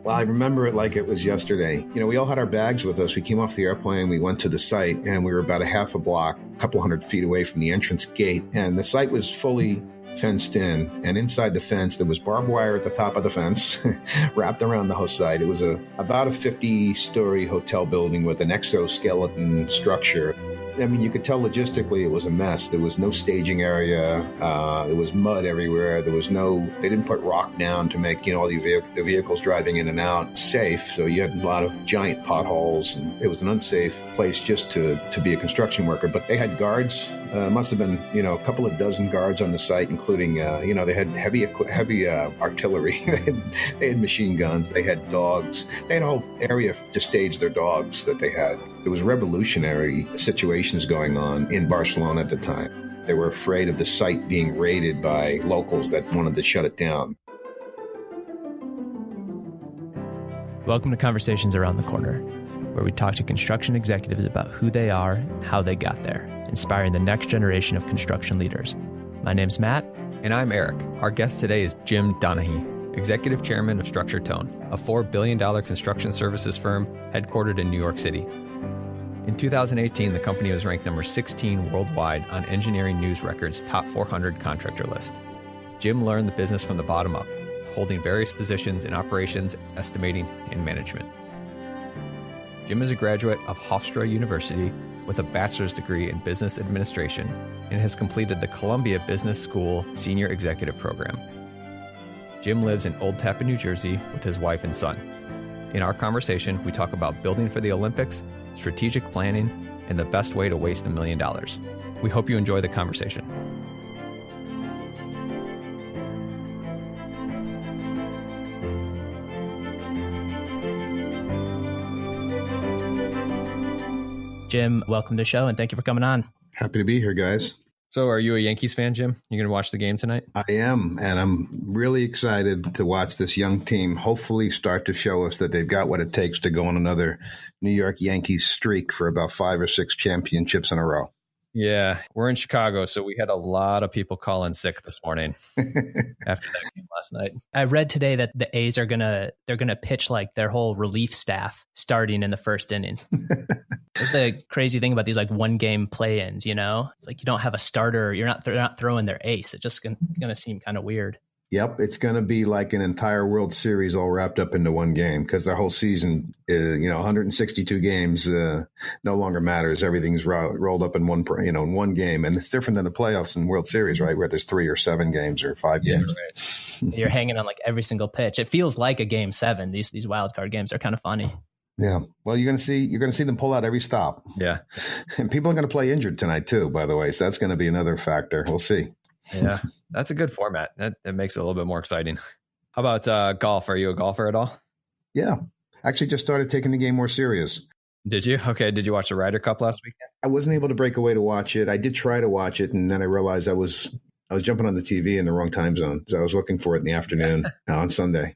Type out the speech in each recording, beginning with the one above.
Well, I remember it like it was yesterday. We all had our bags with us. We came off the airplane, we went to the site, and we were about a half a block, a couple hundred feet away from the entrance gate. And the site was fully fenced in. And inside the fence, there was barbed wire at the top of the fence, wrapped around the whole site. It was about a 50-story hotel building with an exoskeleton structure. I mean, you could tell logistically it was a mess. There was no staging area. There was mud everywhere. They didn't put rock down to make, all the vehicles driving in and out safe. So you had a lot of giant potholes, and it was an unsafe place just to be a construction worker. But they had guards. Must have been, a couple of dozen guards on the site, including, they had heavy artillery. They had machine guns. They had dogs. They had a whole area to stage their dogs that they had. It was revolutionary situations going on in Barcelona at the time. They were afraid of the site being raided by locals that wanted to shut it down. Welcome to Conversations Around the Corner, where we talk to construction executives about who they are and how they got there, inspiring the next generation of construction leaders. My name's Matt. And I'm Eric. Our guest today is Jim Donaghy, Executive Chairman of Structure Tone, a $4 billion construction services firm headquartered in New York City. In 2018, the company was ranked number 16 worldwide on Engineering News Record's Top 400 Contractor List. Jim learned the business from the bottom up, holding various positions in operations, estimating, and management. Jim is a graduate of Hofstra University with a bachelor's degree in business administration and has completed the Columbia Business School Senior Executive Program. Jim lives in Old Tappan, New Jersey with his wife and son. In our conversation, we talk about building for the Olympics, strategic planning, and the best way to waste $1 million. We hope you enjoy the conversation. Jim, welcome to the show, and thank you for coming on. Happy to be here, guys. So are you a Yankees fan, Jim? You going to watch the game tonight? I am, and I'm really excited to watch this young team hopefully start to show us that they've got what it takes to go on another New York Yankees streak for about 5 or 6 championships in a row. Yeah, we're in Chicago, so we had a lot of people calling sick this morning after that game last night. I read today that the A's they're gonna pitch like their whole relief staff starting in the first inning. That's the crazy thing about these like 1-game play-ins, It's like you don't have a starter, they're not throwing their ace. It's just gonna seem kind of weird. Yep, it's going to be like an entire World Series all wrapped up into one game because the whole season, 162 games no longer matters. Everything's rolled up in one game, and it's different than the playoffs and World Series, right, where there's 3 or 7 games or 5 games. Right. You're hanging on like every single pitch. It feels like a Game 7. These wild card games are kind of funny. Yeah, well, you're going to see them pull out every stop. Yeah, and people are going to play injured tonight too, by the way. So that's going to be another factor. We'll see. Yeah, that's a good format. That makes it a little bit more exciting. How about golf? Are you a golfer at all? Yeah. Actually just started taking the game more serious. Did you? Okay. Did you watch the Ryder Cup last weekend? I wasn't able to break away to watch it. I did try to watch it, and then I realized I was jumping on the TV in the wrong time zone. So I was looking for it in the afternoon on Sunday.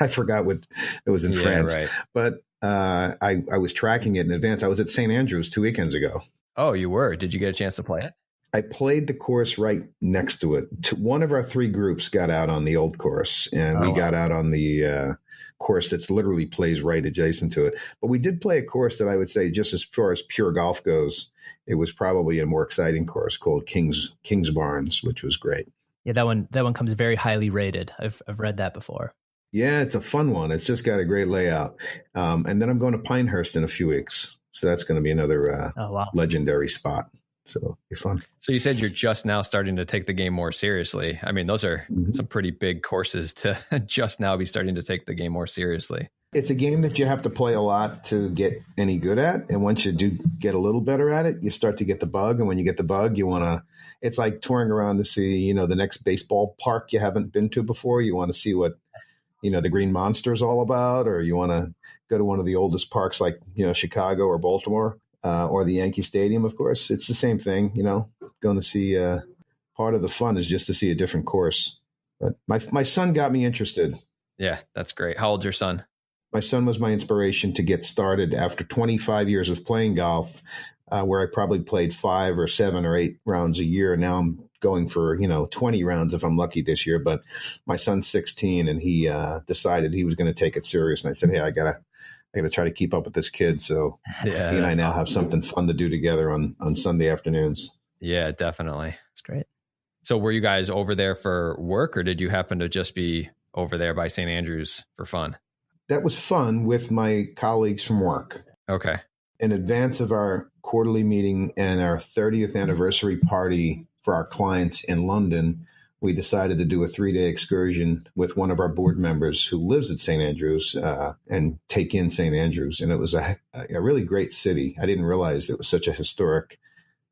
I forgot what it was in France. Right. But I was tracking it in advance. I was at St. Andrews 2 weekends ago. Oh, you were? Did you get a chance to play it? I played the course right next to it. One of our 3 groups got out on the old course, and we got out on the course that's literally plays right adjacent to it. But we did play a course that I would say, just as far as pure golf goes, it was probably a more exciting course called Kings Barnes, which was great. Yeah, that one comes very highly rated. I've read that before. Yeah, it's a fun one. It's just got a great layout. And then I'm going to Pinehurst in a few weeks, so that's going to be another legendary spot. So it's fun. So you said you're just now starting to take the game more seriously. I mean, those are some pretty big courses to just now be starting to take the game more seriously. It's a game that you have to play a lot to get any good at. And once you do get a little better at it, you start to get the bug. And when you get the bug, it's like touring around to see, the next baseball park you haven't been to before. You want to see what, the Green Monster is all about, or you want to go to one of the oldest parks like, Chicago or Baltimore. Or the Yankee Stadium, of course. It's the same thing, going to see part of the fun is just to see a different course. But my son got me interested. Yeah, that's great. How old's your son? My son was my inspiration to get started after 25 years of playing golf, where I probably played 5 or 7 or 8 rounds a year. Now I'm going for, 20 rounds if I'm lucky this year. But my son's 16 and he decided he was going to take it serious. And I said, hey, I gotta try to keep up with this kid. So he and I now have something fun to do together on Sunday afternoons. Yeah, definitely. That's great. So were you guys over there for work, or did you happen to just be over there by St. Andrews for fun? That was fun with my colleagues from work. Okay. In advance of our quarterly meeting and our 30th anniversary party for our clients in London, we decided to do a 3-day excursion with one of our board members who lives at St. Andrews and take in St. Andrews. And it was a really great city. I didn't realize it was such a historic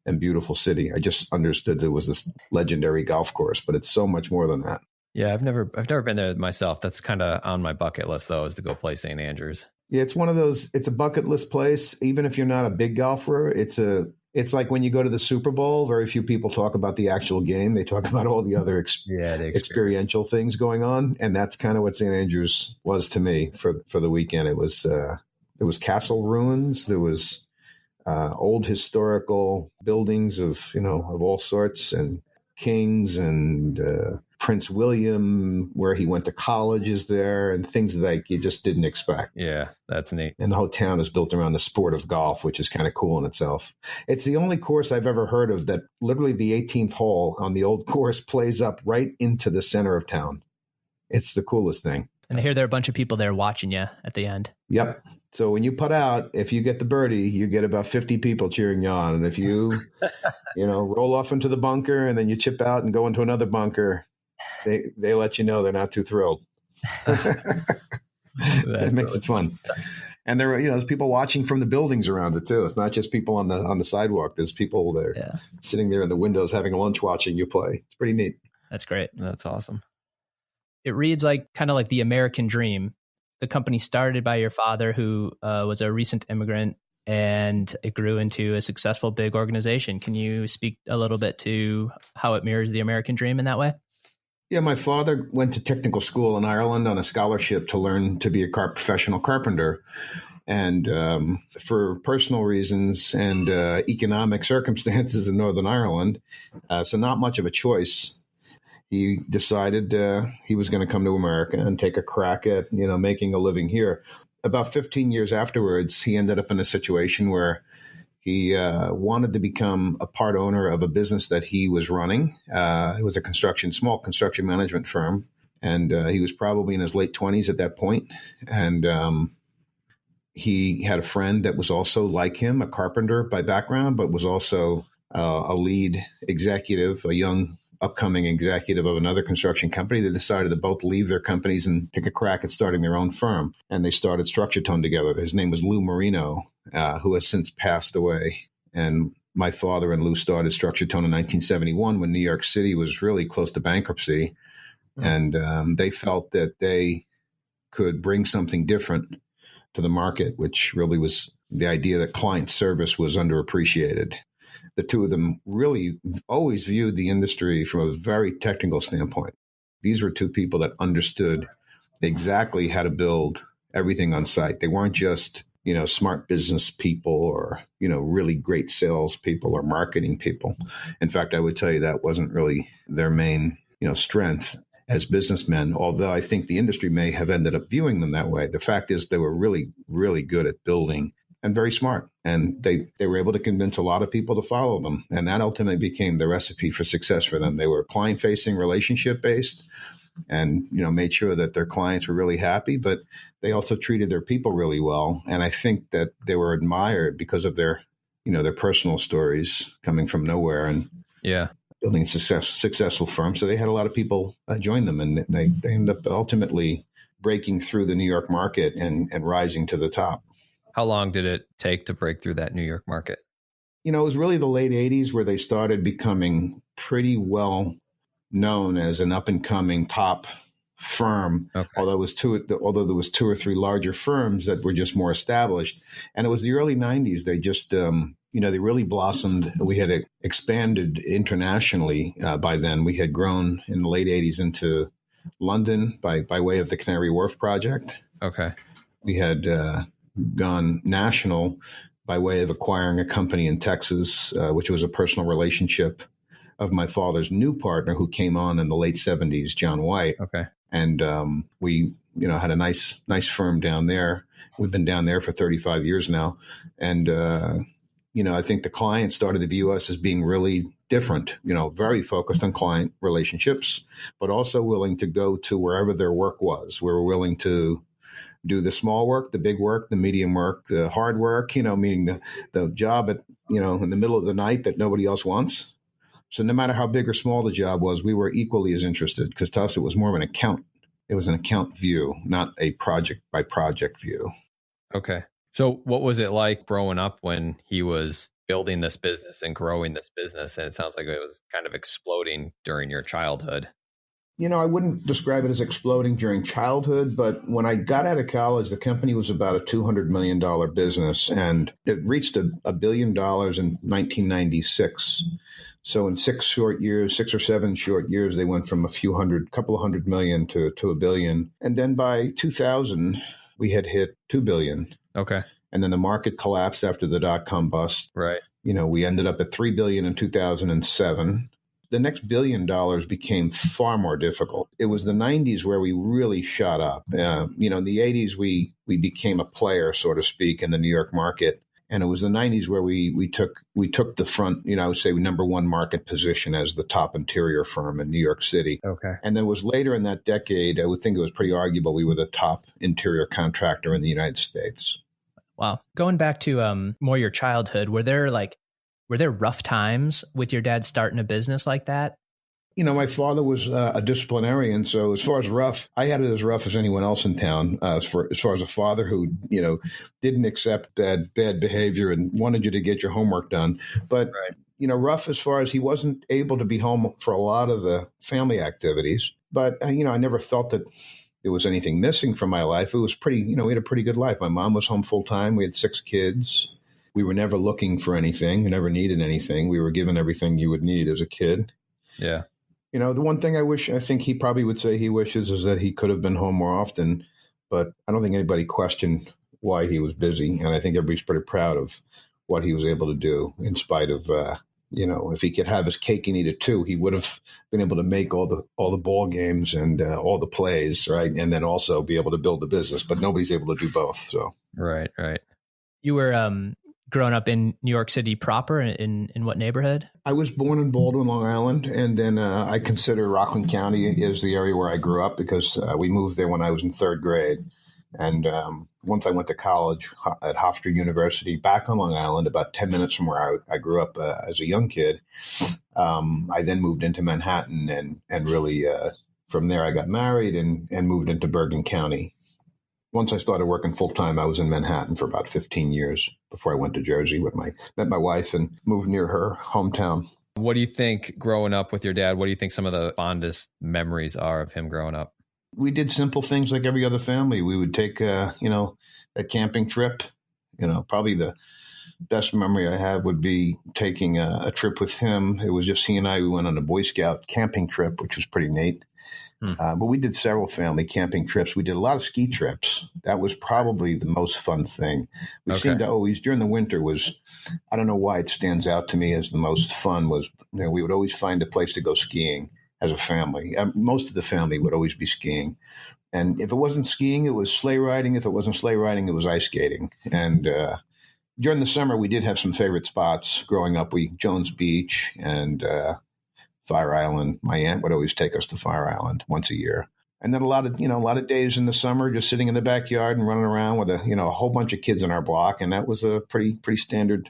and beautiful city. I just understood there was this legendary golf course, but it's so much more than that. Yeah, I've never been there myself. That's kind of on my bucket list, though, is to go play St. Andrews. Yeah, it's one of those, it's a bucket list place. Even if you're not a big golfer, it's like when you go to the Super Bowl, very few people talk about the actual game. They talk about all the other experiential things going on. And that's kind of what St. Andrews was to me for the weekend. It was, there was castle ruins. There was old historical buildings of all sorts, and kings, and Prince William, where he went to college, is there, and things like you just didn't expect. Yeah, that's neat. And the whole town is built around the sport of golf, which is kind of cool in itself. It's the only course I've ever heard of that literally the 18th hole on the old course plays up right into the center of town. It's the coolest thing. And I hear there are a bunch of people there watching you at the end. Yep. So when you put out, if you get the birdie, you get about 50 people cheering you on. And if you, roll off into the bunker and then you chip out and go into another bunker, they let you know they're not too thrilled. It makes it fun. And there's people watching from the buildings around it too. It's not just people on the sidewalk. There's people there sitting there in the windows having a lunch watching you play. It's pretty neat. That's great. That's awesome. It reads kind of like the American dream. The company started by your father, who was a recent immigrant, and it grew into a successful big organization. Can you speak a little bit to how it mirrors the American dream in that way? Yeah, my father went to technical school in Ireland on a scholarship to learn to be a professional carpenter. And for personal reasons and economic circumstances in Northern Ireland, so not much of a choice, he decided he was going to come to America and take a crack at, making a living here. About 15 years afterwards, he ended up in a situation where he wanted to become a part owner of a business that he was running. It was a small construction management firm. And he was probably in his late 20s at that point. And he had a friend that was also like him, a carpenter by background, but was also a lead executive, a young upcoming executive of another construction company. They decided to both leave their companies and take a crack at starting their own firm. And they started Structure Tone together. His name was Lou Marino, who has since passed away. And my father and Lou started Structure Tone in 1971 when New York City was really close to bankruptcy. And they felt that they could bring something different to the market, which really was the idea that client service was underappreciated. The two of them really always viewed the industry from a very technical standpoint. These were two people that understood exactly how to build everything on site. They weren't just, smart business people or, really great sales people or marketing people. In fact, I would tell you that wasn't really their main, strength as businessmen, although I think the industry may have ended up viewing them that way. The fact is they were really, really good at building and very smart. And they were able to convince a lot of people to follow them. And that ultimately became the recipe for success for them. They were client-facing, relationship-based, and, made sure that their clients were really happy, but they also treated their people really well. And I think that they were admired because of their, their personal stories coming from nowhere and building a successful firm. So they had a lot of people join them, and they ended up ultimately breaking through the New York market and rising to the top. How long did it take to break through that New York market? It was really the late 80s where they started becoming pretty well known as an up-and-coming top firm, although there was two or three larger firms that were just more established. And it was the early 90s. They just, they really blossomed. We had expanded internationally by then. We had grown in the late 80s into London by way of the Canary Wharf project. Okay. We had gone national by way of acquiring a company in Texas, which was a personal relationship of my father's new partner who came on in the late 70s, John White. Okay. And we, had a nice firm down there. We've been down there for 35 years now. And, I think the clients started to view us as being really different, very focused on client relationships, but also willing to go to wherever their work was. We were willing to do the small work, the big work, the medium work, the hard work, meaning the job at, in the middle of the night that nobody else wants. So no matter how big or small the job was, we were equally as interested, because to us, it was more of an account. It was an account view, not a project by project view. Okay. So what was it like growing up when he was building this business and growing this business? And it sounds like it was kind of exploding during your childhood. I wouldn't describe it as exploding during childhood, but when I got out of college, the company was about a $200 million business, and it reached $1 billion in 1996. So in 6 or 7 short years, they went from couple of hundred million to $1 billion. And then by 2000, we had hit $2 billion. Okay. And then the market collapsed after the dot-com bust. Right. We ended up at $3 billion in 2007. The next $1 billion became far more difficult. It was the 90s where we really shot up. In the 80s, we became a player, so to speak, in the New York market. And it was the 90s where we took the front, I would say number one market position as the top interior firm in New York City. Okay. And then it was later in that decade, I would think it was pretty arguable we were the top interior contractor in the United States. Wow. Going back to more your childhood, were there rough times with your dad starting a business like that? My father was a disciplinarian. So as far as rough, I had it as rough as anyone else in town. As far as a father who, didn't accept bad behavior and wanted you to get your homework done. But, right. Rough as far as he wasn't able to be home for a lot of the family activities. But, I never felt that there was anything missing from my life. It was pretty, we had a pretty good life. My mom was home full time. We had 6 kids. We were never looking for anything. We never needed anything. We were given everything you would need as a kid. Yeah. The one thing I think he probably would say he wishes is that he could have been home more often, but I don't think anybody questioned why he was busy. And I think everybody's pretty proud of what he was able to do in spite of, if he could have his cake and eat it too, he would have been able to make all the ball games and all the plays, right? And then also be able to build the business, but nobody's able to do both. So Right. You were growing up in New York City proper, in what neighborhood? I was born in Baldwin, Long Island, and then I consider Rockland County is the area where I grew up because we moved there when I was in 3rd grade. And once I went to college at Hofstra University back on Long Island, about 10 minutes from where I grew up as a young kid, I then moved into Manhattan and really from there I got married and moved into Bergen County. Once I started working full time, I was in Manhattan for about 15 years before I went to Jersey met my wife and moved near her hometown. What do you think growing up with your dad? What do you think some of the fondest memories are of him growing up? We did simple things like every other family. We would take, a camping trip. Probably the best memory I have would be taking a trip with him. It was just he and I. We went on a Boy Scout camping trip, which was pretty neat. But we did several family camping trips. We did a lot of ski trips. That was probably the most fun thing. We seemed to always, during the winter I don't know why it stands out to me as the most fun was, we would always find a place to go skiing as a family. Most of the family would always be skiing. And if it wasn't skiing, it was sleigh riding. If it wasn't sleigh riding, it was ice skating. And during the summer, we did have some favorite spots growing up. Jones Beach and Fire Island. My aunt would always take us to Fire Island once a year. And then a lot of days in the summer, just sitting in the backyard and running around with a whole bunch of kids in our block. And that was a pretty standard,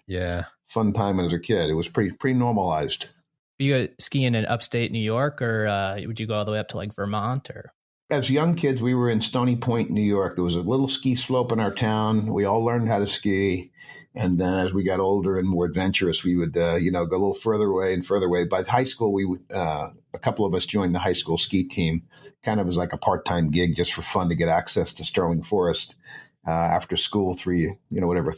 fun time as a kid. It was pretty normalized. Were you skiing in upstate New York, or would you go all the way up to like Vermont? Or as young kids, we were in Stony Point, New York. There was a little ski slope in our town. We all learned how to ski. And then as we got older and more adventurous, we would, go a little further away and further away. By high school, we would, a couple of us joined the high school ski team, kind of as like a part-time gig just for fun to get access to Sterling Forest after school, 3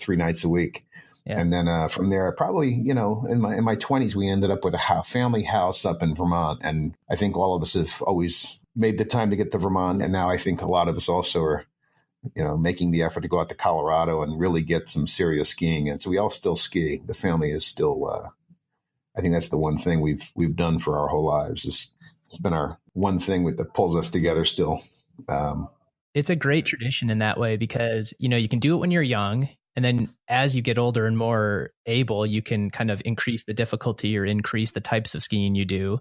nights a week. Yeah. And then from there, probably, in my 20s, we ended up with a family house up in Vermont. And I think all of us have always made the time to get to Vermont. And now I think a lot of us also are, making the effort to go out to Colorado and really get some serious skiing. And so we all still ski. The family is still, I think that's the one thing we've done for our whole lives. It's been our one thing that pulls us together still. It's a great tradition in that way because, you can do it when you're young. And then as you get older and more able, you can kind of increase the difficulty or increase the types of skiing you do.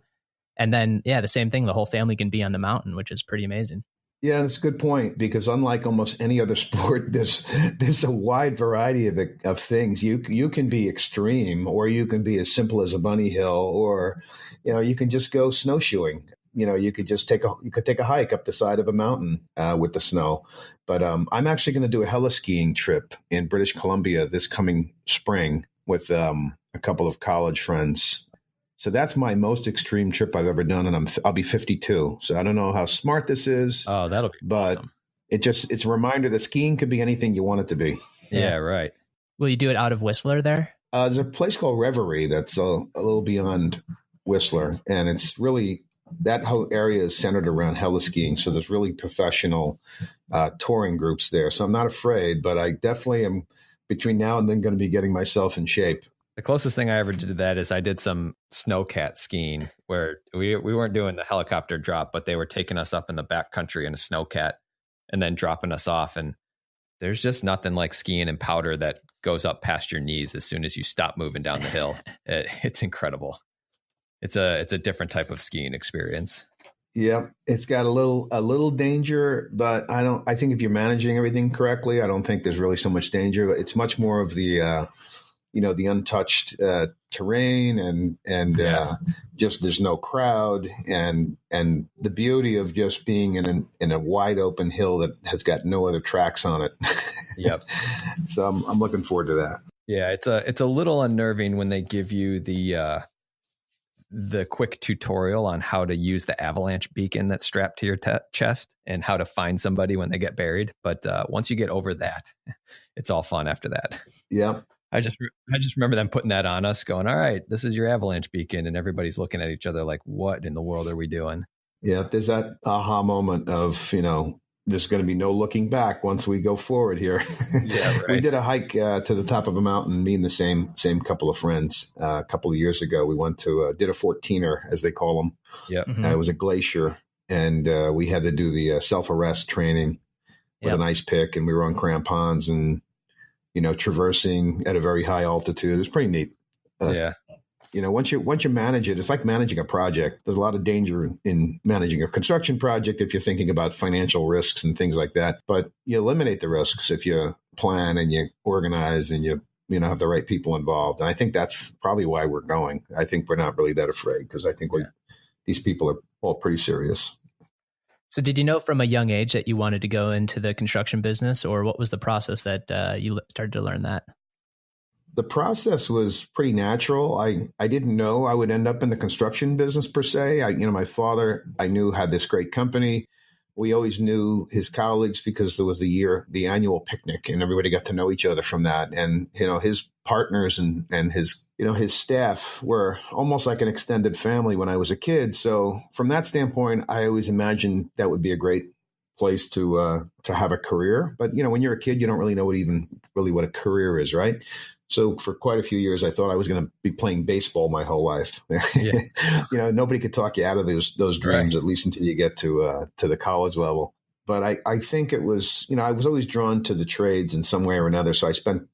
And then, the same thing, the whole family can be on the mountain, which is pretty amazing. Yeah, that's a good point, because unlike almost any other sport, there's a wide variety of things. You can be extreme, or you can be as simple as a bunny hill, or you can just go snowshoeing. You could just take a hike up the side of a mountain with the snow. But I'm actually going to do a heli-skiing trip in British Columbia this coming spring with a couple of college friends. So that's my most extreme trip I've ever done, and I'll be 52. So I don't know how smart this is. Oh, that'll be awesome. It's a reminder that skiing could be anything you want it to be. Yeah, right. Will you do it out of Whistler there? There's a place called Reverie that's a little beyond Whistler, and it's really, that whole area is centered around heli-skiing. So there's really professional touring groups there. So I'm not afraid, but I definitely am between now and then going to be getting myself in shape. The closest thing I ever did to that is I did some snowcat skiing where we weren't doing the helicopter drop, but they were taking us up in the backcountry in a snowcat and then dropping us off. And there's just nothing like skiing in powder that goes up past your knees as soon as you stop moving down the hill. It's incredible. It's a different type of skiing experience. Yeah, it's got a little danger, but I think if you're managing everything correctly, I don't think there's really so much danger. It's much more of the the untouched terrain and just there's no crowd and the beauty of just being in a wide open hill that has got no other tracks on it. Yep. So I'm looking forward to that. Yeah, it's a little unnerving when they give you the quick tutorial on how to use the avalanche beacon that's strapped to your chest and how to find somebody when they get buried. But once you get over that, it's all fun after that. Yeah. I just remember them putting that on us going, all right, this is your avalanche beacon. And everybody's looking at each other like, what in the world are we doing? Yeah. There's that aha moment of, there's going to be no looking back once we go forward here. Yeah, right. We did a hike to the top of a mountain, me and the same couple of friends. A couple of years ago, we went to, did a 14er, as they call them. Yeah. Mm-hmm. It was a glacier, and we had to do the self-arrest training with an ice pick, and we were on crampons and, traversing at a very high altitude. It was pretty neat. Once you manage it, it's like managing a project. There's a lot of danger in managing a construction project if you're thinking about financial risks and things like that. But you eliminate the risks if you plan and you organize and you have the right people involved. And I think that's probably why we're going. I think we're not really that afraid because I think these people are all pretty serious. So did you know from a young age that you wanted to go into the construction business, or what was the process that you started to learn that? The process was pretty natural. I didn't know I would end up in the construction business per se. My father, I knew, had this great company. We always knew his colleagues because there was the annual picnic, and everybody got to know each other from that. And, his partners and his, his staff were almost like an extended family when I was a kid. So from that standpoint, I always imagined that would be a great place to have a career. But, when you're a kid, you don't really know what a career is, right? So for quite a few years, I thought I was going to be playing baseball my whole life. Yeah. Nobody could talk you out of those dreams, right, at least until you get to the college level. But I think it was, I was always drawn to the trades in some way or another. So I spent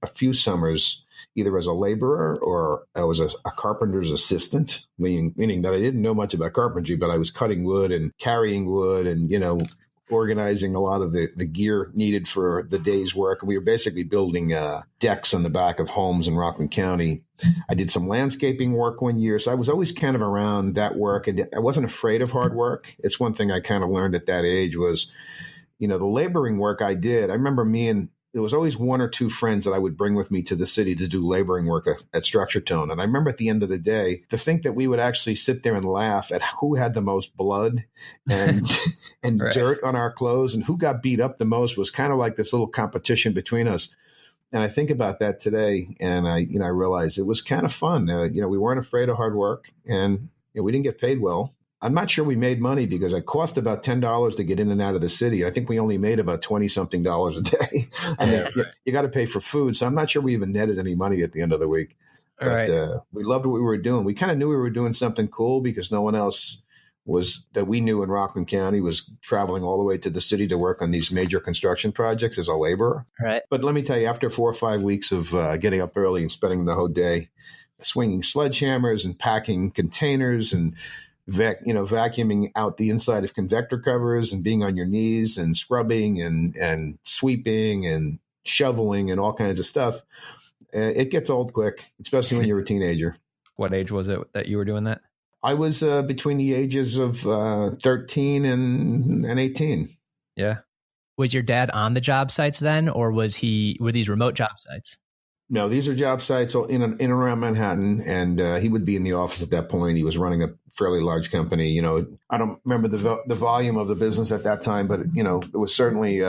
a few summers either as a laborer or I was a carpenter's assistant, meaning that I didn't know much about carpentry, but I was cutting wood and carrying wood and, organizing a lot of the gear needed for the day's work. We were basically building decks on the back of homes in Rockland County. I did some landscaping work one year. So I was always kind of around that work, and I wasn't afraid of hard work. It's one thing I kind of learned at that age was, the laboring work I did. I remember there was always one or two friends that I would bring with me to the city to do laboring work at Structure Tone. And I remember at the end of the day, to think that we would actually sit there and laugh at who had the most blood and right, dirt on our clothes and who got beat up the most was kind of like this little competition between us. And I think about that today, and I realize it was kind of fun. We weren't afraid of hard work, and we didn't get paid well. I'm not sure we made money because it cost about $10 to get in and out of the city. I think we only made about $20-something a day. I mean, you got to pay for food. So I'm not sure we even netted any money at the end of the week. All right. We loved what we were doing. We kind of knew we were doing something cool because no one else that we knew in Rockland County was traveling all the way to the city to work on these major construction projects as a laborer. Right. But let me tell you, after 4 or 5 weeks of getting up early and spending the whole day swinging sledgehammers and packing containers and vacuuming out the inside of convector covers and being on your knees and scrubbing and sweeping and shoveling and all kinds of stuff, it gets old quick, especially when you're a teenager. What age was it that you were doing that? I was between the ages of 13 and 18. Yeah. Was your dad on the job sites then, or were these remote job sites? No, these are job sites in and around Manhattan, and he would be in the office at that point. He was running a fairly large company. I don't remember the volume of the business at that time, but it was certainly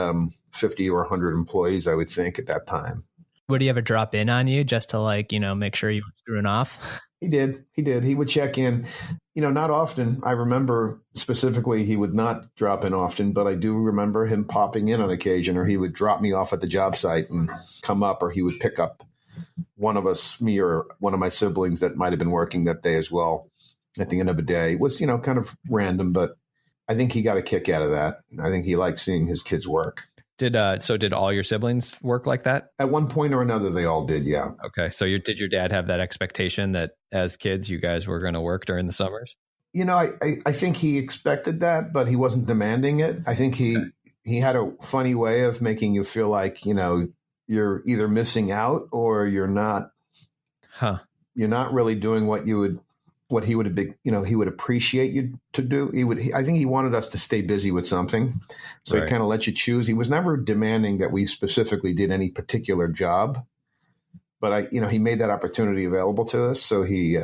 50 or 100 employees, I would think, at that time. Would he ever drop in on you just to make sure you weren't screwing off? He did. He would check in, not often. I remember specifically he would not drop in often, but I do remember him popping in on occasion, or he would drop me off at the job site and come up, or he would pick up one of us, me or one of my siblings that might have been working that day as well at the end of the day. It was, kind of random, but I think he got a kick out of that. I think he liked seeing his kids work. Did all your siblings work like that? At one point or another, they all did, yeah. Okay. So did your dad have that expectation that as kids, you guys were going to work during the summers? I think he expected that, but he wasn't demanding it. I think he had a funny way of making you feel like, you're either missing out or you're not. You're not really doing what he would have been, he would appreciate you to do. I think he wanted us to stay busy with something. So He kind of let you choose. He was never demanding that we specifically did any particular job, but he made that opportunity available to us. So he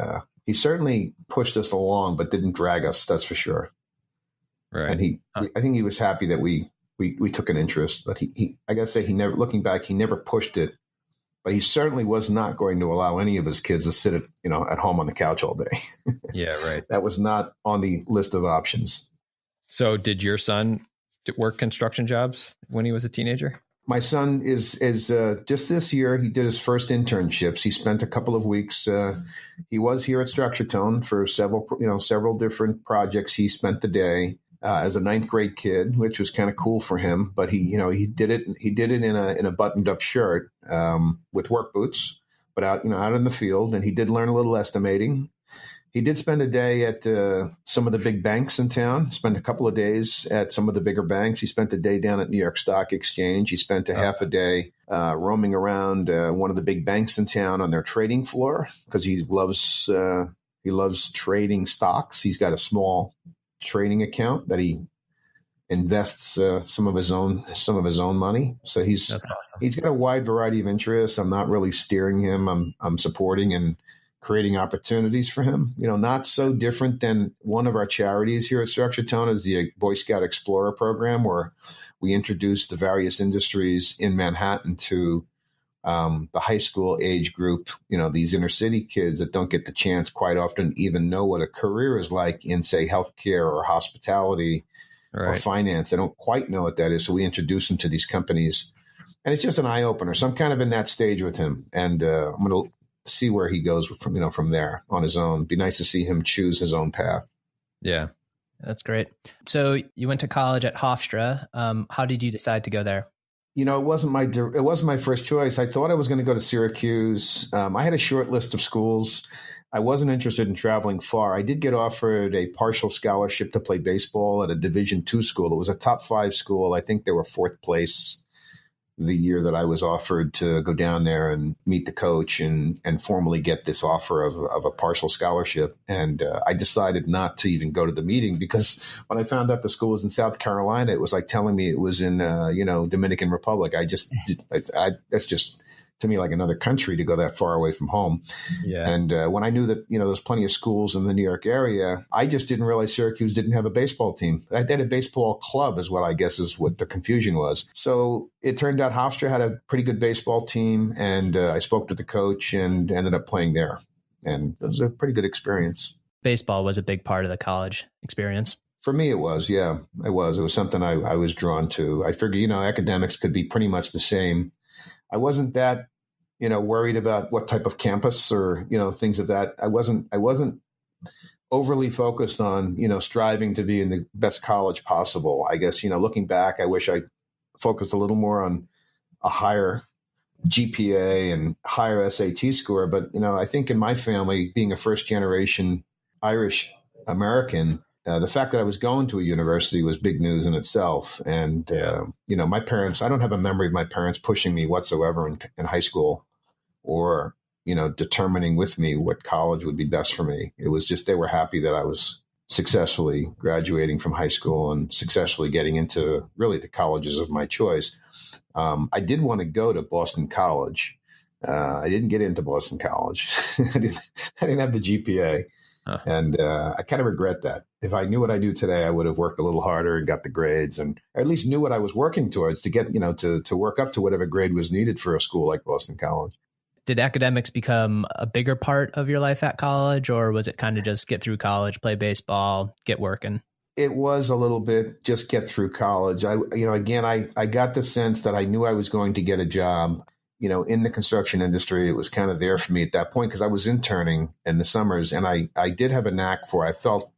certainly pushed us along, but didn't drag us. That's for sure. Right. And I think he was happy that we took an interest, but I gotta say, looking back, he never pushed it. But he certainly was not going to allow any of his kids to sit at home on the couch all day. Yeah, right. That was not on the list of options. So did your son work construction jobs when he was a teenager? My son is just this year, he did his first internships. He spent a couple of weeks. He was here at Structure Tone for several different projects. He spent the day as a ninth grade kid, which was kind of cool for him. But he did it in a buttoned up shirt with work boots, but out in the field. And he did learn a little estimating. He did spend a day at some of the big banks in town, spent a couple of days at some of the bigger banks. He spent a day down at New York Stock Exchange. He spent a half a day roaming around one of the big banks in town on their trading floor because he loves trading stocks. He's got a small trading account that he invests some of his own money. So he's got a wide variety of interests. I'm not really steering him. I'm supporting and creating opportunities for him. Not so different than one of our charities here at Structure Tone is the Boy Scout Explorer program, where we introduce the various industries in Manhattan to the high school age group, these inner city kids that don't get the chance quite often even know what a career is like in, say, healthcare or hospitality or finance. They don't quite know what that is. So we introduce them to these companies, and it's just an eye opener. So I'm kind of in that stage with him, and I'm going to see where he goes from there on his own. Be nice to see him choose his own path. Yeah. That's great. So you went to college at Hofstra. How did you decide to go there? It wasn't my first choice. I thought I was going to go to Syracuse. I had a short list of schools. I wasn't interested in traveling far. I did get offered a partial scholarship to play baseball at a Division II school. It was a top 5 school. I think they were 4th place the year that I was offered to go down there and meet the coach and formally get this offer of a partial scholarship. And I decided not to even go to the meeting because when I found out the school was in South Carolina, it was like telling me it was in, Dominican Republic. That's just to me like another country to go that far away from home. Yeah. And when I knew that, there's plenty of schools in the New York area, I just didn't realize Syracuse didn't have a baseball team. They had a baseball club is what I guess is what the confusion was. So it turned out Hofstra had a pretty good baseball team, and I spoke to the coach and ended up playing there. And it was a pretty good experience. Baseball was a big part of the college experience. For me, it was, yeah, it was. It was something I was drawn to. I figured, academics could be pretty much the same. I wasn't that worried about what type of campus or, things of that. I wasn't overly focused on, striving to be in the best college possible. I guess, looking back, I wish I focused a little more on a higher GPA and higher SAT score. But, I think in my family, being a first generation Irish American, the fact that I was going to a university was big news in itself. And, my parents, I don't have a memory of my parents pushing me whatsoever in high school or, determining with me what college would be best for me. It was just, they were happy that I was successfully graduating from high school and successfully getting into really the colleges of my choice. I did want to go to Boston College. I didn't get into Boston College. I didn't have the GPA. And I kind of regret that. If I knew what I knew today, I would have worked a little harder and got the grades, and at least knew what I was working towards to get, to work up to whatever grade was needed for a school like Boston College. Did academics become a bigger part of your life at college, or was it kind of just get through college, play baseball, get working? It was a little bit just get through college. I got the sense that I knew I was going to get a job, in the construction industry. It was kind of there for me at that point because I was interning in the summers, and I did have a knack for, I felt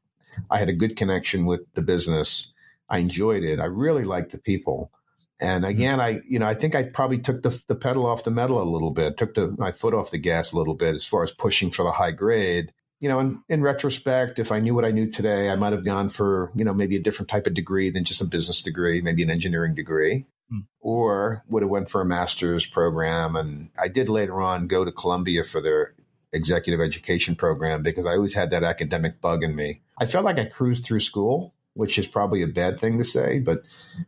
I had a good connection with the business. I enjoyed it. I really liked the people. And again, I think I probably took the pedal off the metal a little bit, took my foot off the gas a little bit as far as pushing for the high grade. In retrospect, if I knew what I knew today, I might have gone for, maybe a different type of degree than just a business degree, maybe an engineering degree, or would have went for a master's program. And I did later on go to Columbia for their executive education program because I always had that academic bug in me. I felt like I cruised through school, which is probably a bad thing to say, but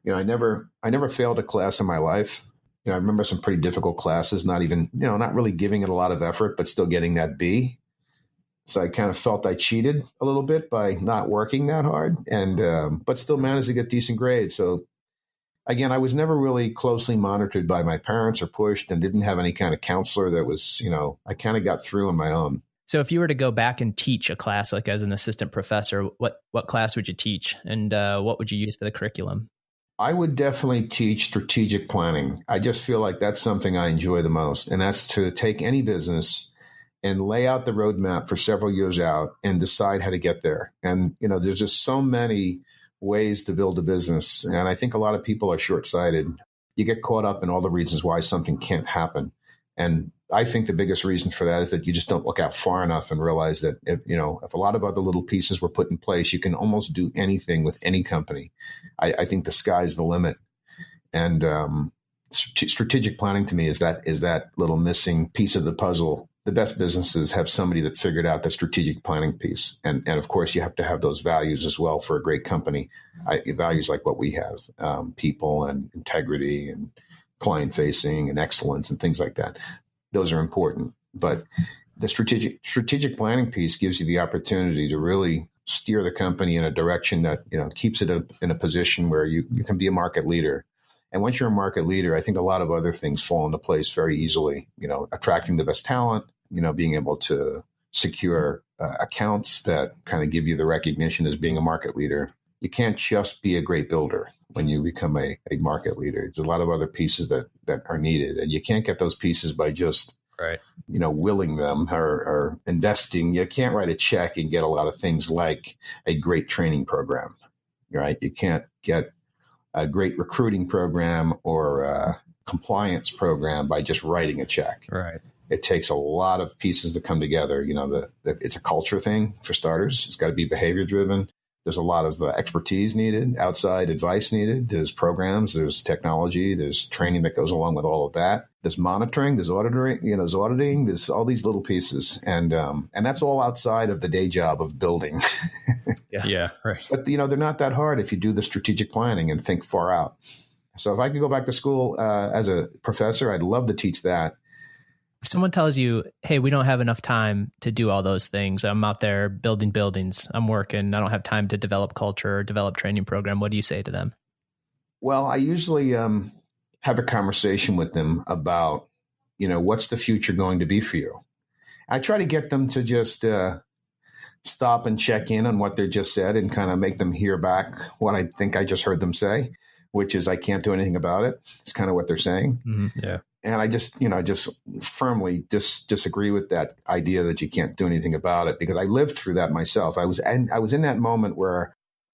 I never failed a class in my life. I remember some pretty difficult classes, not even, not really giving it a lot of effort, but still getting that B. So I kind of felt I cheated a little bit by not working that hard, and but still managed to get decent grades. So again, I was never really closely monitored by my parents or pushed, and didn't have any kind of counselor that was, I kind of got through on my own. So if you were to go back and teach a class, like as an assistant professor, what class would you teach, and what would you use for the curriculum? I would definitely teach strategic planning. I just feel like that's something I enjoy the most, and that's to take any business and lay out the roadmap for several years out and decide how to get there. And, there's just so many ways to build a business. And I think a lot of people are short-sighted. You get caught up in all the reasons why something can't happen. And I think the biggest reason for that is that you just don't look out far enough and realize that, if a lot of other little pieces were put in place, you can almost do anything with any company. I think the sky's the limit. And strategic planning to me is that little missing piece of the puzzle. The best businesses have somebody that figured out the strategic planning piece. And of course, you have to have those values as well for a great company. Values like what we have, people and integrity and client facing and excellence and things like that. Those are important. But the strategic planning piece gives you the opportunity to really steer the company in a direction that, keeps it in a position where you can be a market leader. And once you're a market leader, I think a lot of other things fall into place very easily, attracting the best talent, being able to secure accounts that kind of give you the recognition as being a market leader. You can't just be a great builder when you become a market leader. There's a lot of other pieces that are needed, and you can't get those pieces by just, willing them or investing. You can't write a check and get a lot of things like a great training program, right? You can't get a great recruiting program or a compliance program by just writing a check. Right. It takes a lot of pieces to come together. It's a culture thing for starters. It's got to be behavior driven. There's a lot of expertise needed, outside advice needed. There's programs, there's technology, there's training that goes along with all of that. There's monitoring, there's auditing, there's all these little pieces. And that's all outside of the day job of building. Yeah, right. But, they're not that hard if you do the strategic planning and think far out. So if I could go back to school as a professor, I'd love to teach that. If someone tells you, hey, we don't have enough time to do all those things. I'm out there building buildings. I'm working. I don't have time to develop culture or develop training program. What do you say to them? Well, I usually have a conversation with them about, what's the future going to be for you? I try to get them to just stop and check in on what they just said and kind of make them hear back what I think I just heard them say, which is I can't do anything about it. It's kind of what they're saying. Mm-hmm. Yeah. And I just firmly disagree with that idea that you can't do anything about it, because I lived through that myself. I was in that moment where,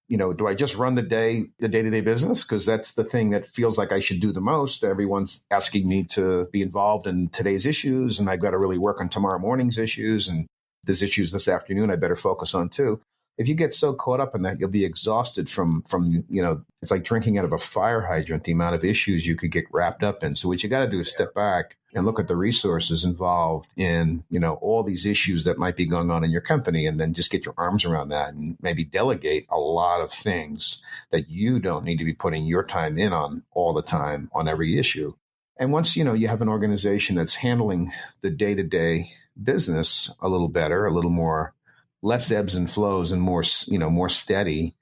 do I just run the day-to-day business? Because that's the thing that feels like I should do the most. Everyone's asking me to be involved in today's issues, and I've got to really work on tomorrow morning's issues. And there's issues this afternoon I better focus on too. If you get so caught up in that, you'll be exhausted from it's like drinking out of a fire hydrant, the amount of issues you could get wrapped up in. So what you got to do is step back and look at the resources involved in, all these issues that might be going on in your company, and then just get your arms around that and maybe delegate a lot of things that you don't need to be putting your time in on all the time on every issue. And once, you have an organization that's handling the day-to-day business a little better, a little more, less ebbs and flows and more steady,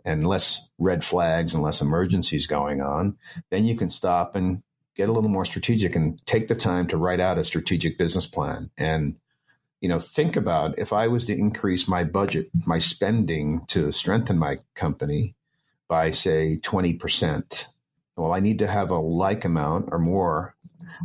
and less red flags and less emergencies going on, then you can stop and get a little more strategic and take the time to write out a strategic business plan. And, think about, if I was to increase my budget, my spending to strengthen my company by, say, 20%, well, I need to have a like amount or more.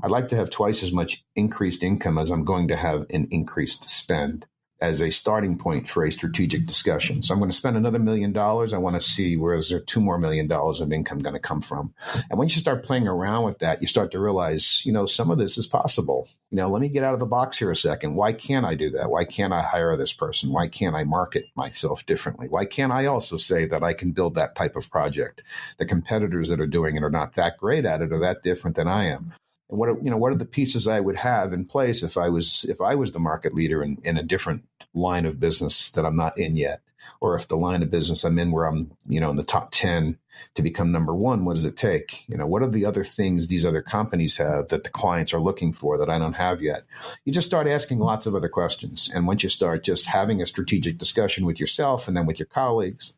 I'd like to have twice as much increased income as I'm going to have in increased spend as a starting point for a strategic discussion. So I'm going to spend another $1 million. I want to see, where is there $2 more million of income going to come from? And when you start playing around with that, you start to realize, some of this is possible. Let me get out of the box here a second. Why can't I do that? Why can't I hire this person? Why can't I market myself differently? Why can't I also say that I can build that type of project? The competitors that are doing it are not that great at it or that different than I am. And what are the pieces I would have in place if I was the market leader in a different line of business that I'm not in yet, or if the line of business I'm in where I'm in the top 10 to become number one, what does it take? What are the other things these other companies have that the clients are looking for that I don't have yet? You just start asking lots of other questions, and once you start just having a strategic discussion with yourself and then with your colleagues,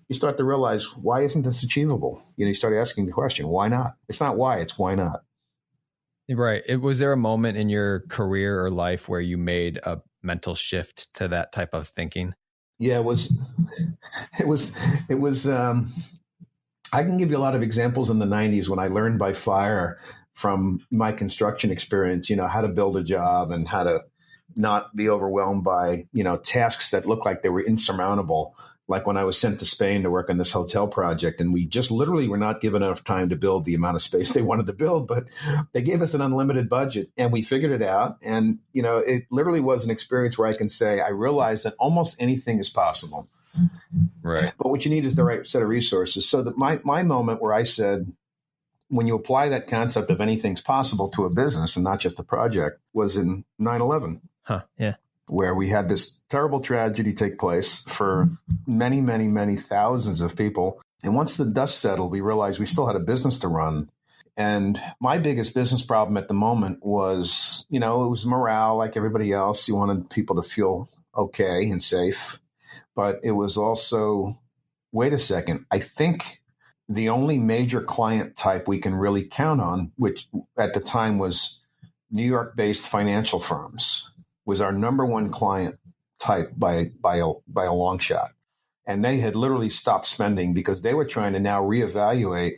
you start to realize, why isn't this achievable? You start asking the question, why not? It's not why, it's why not. Right. Was there a moment in your career or life where you made a mental shift to that type of thinking? Yeah, it was, I can give you a lot of examples in the 90s when I learned by fire from my construction experience, how to build a job and how to not be overwhelmed by, tasks that look like they were insurmountable. Like when I was sent to Spain to work on this hotel project, and we just literally were not given enough time to build the amount of space they wanted to build, but they gave us an unlimited budget and we figured it out. And, it literally was an experience where I can say, I realized that almost anything is possible. Right. But what you need is the right set of resources. So that my moment where I said, when you apply that concept of anything's possible to a business and not just a project, was in 9/11. Huh. Yeah. Where we had this terrible tragedy take place for many, many, many thousands of people. And once the dust settled, we realized we still had a business to run. And my biggest business problem at the moment was, it was morale like everybody else. You wanted people to feel okay and safe. But it was also, wait a second, I think the only major client type we can really count on, which at the time was New York-based financial firms, was our number one client type by a long shot. And they had literally stopped spending because they were trying to now reevaluate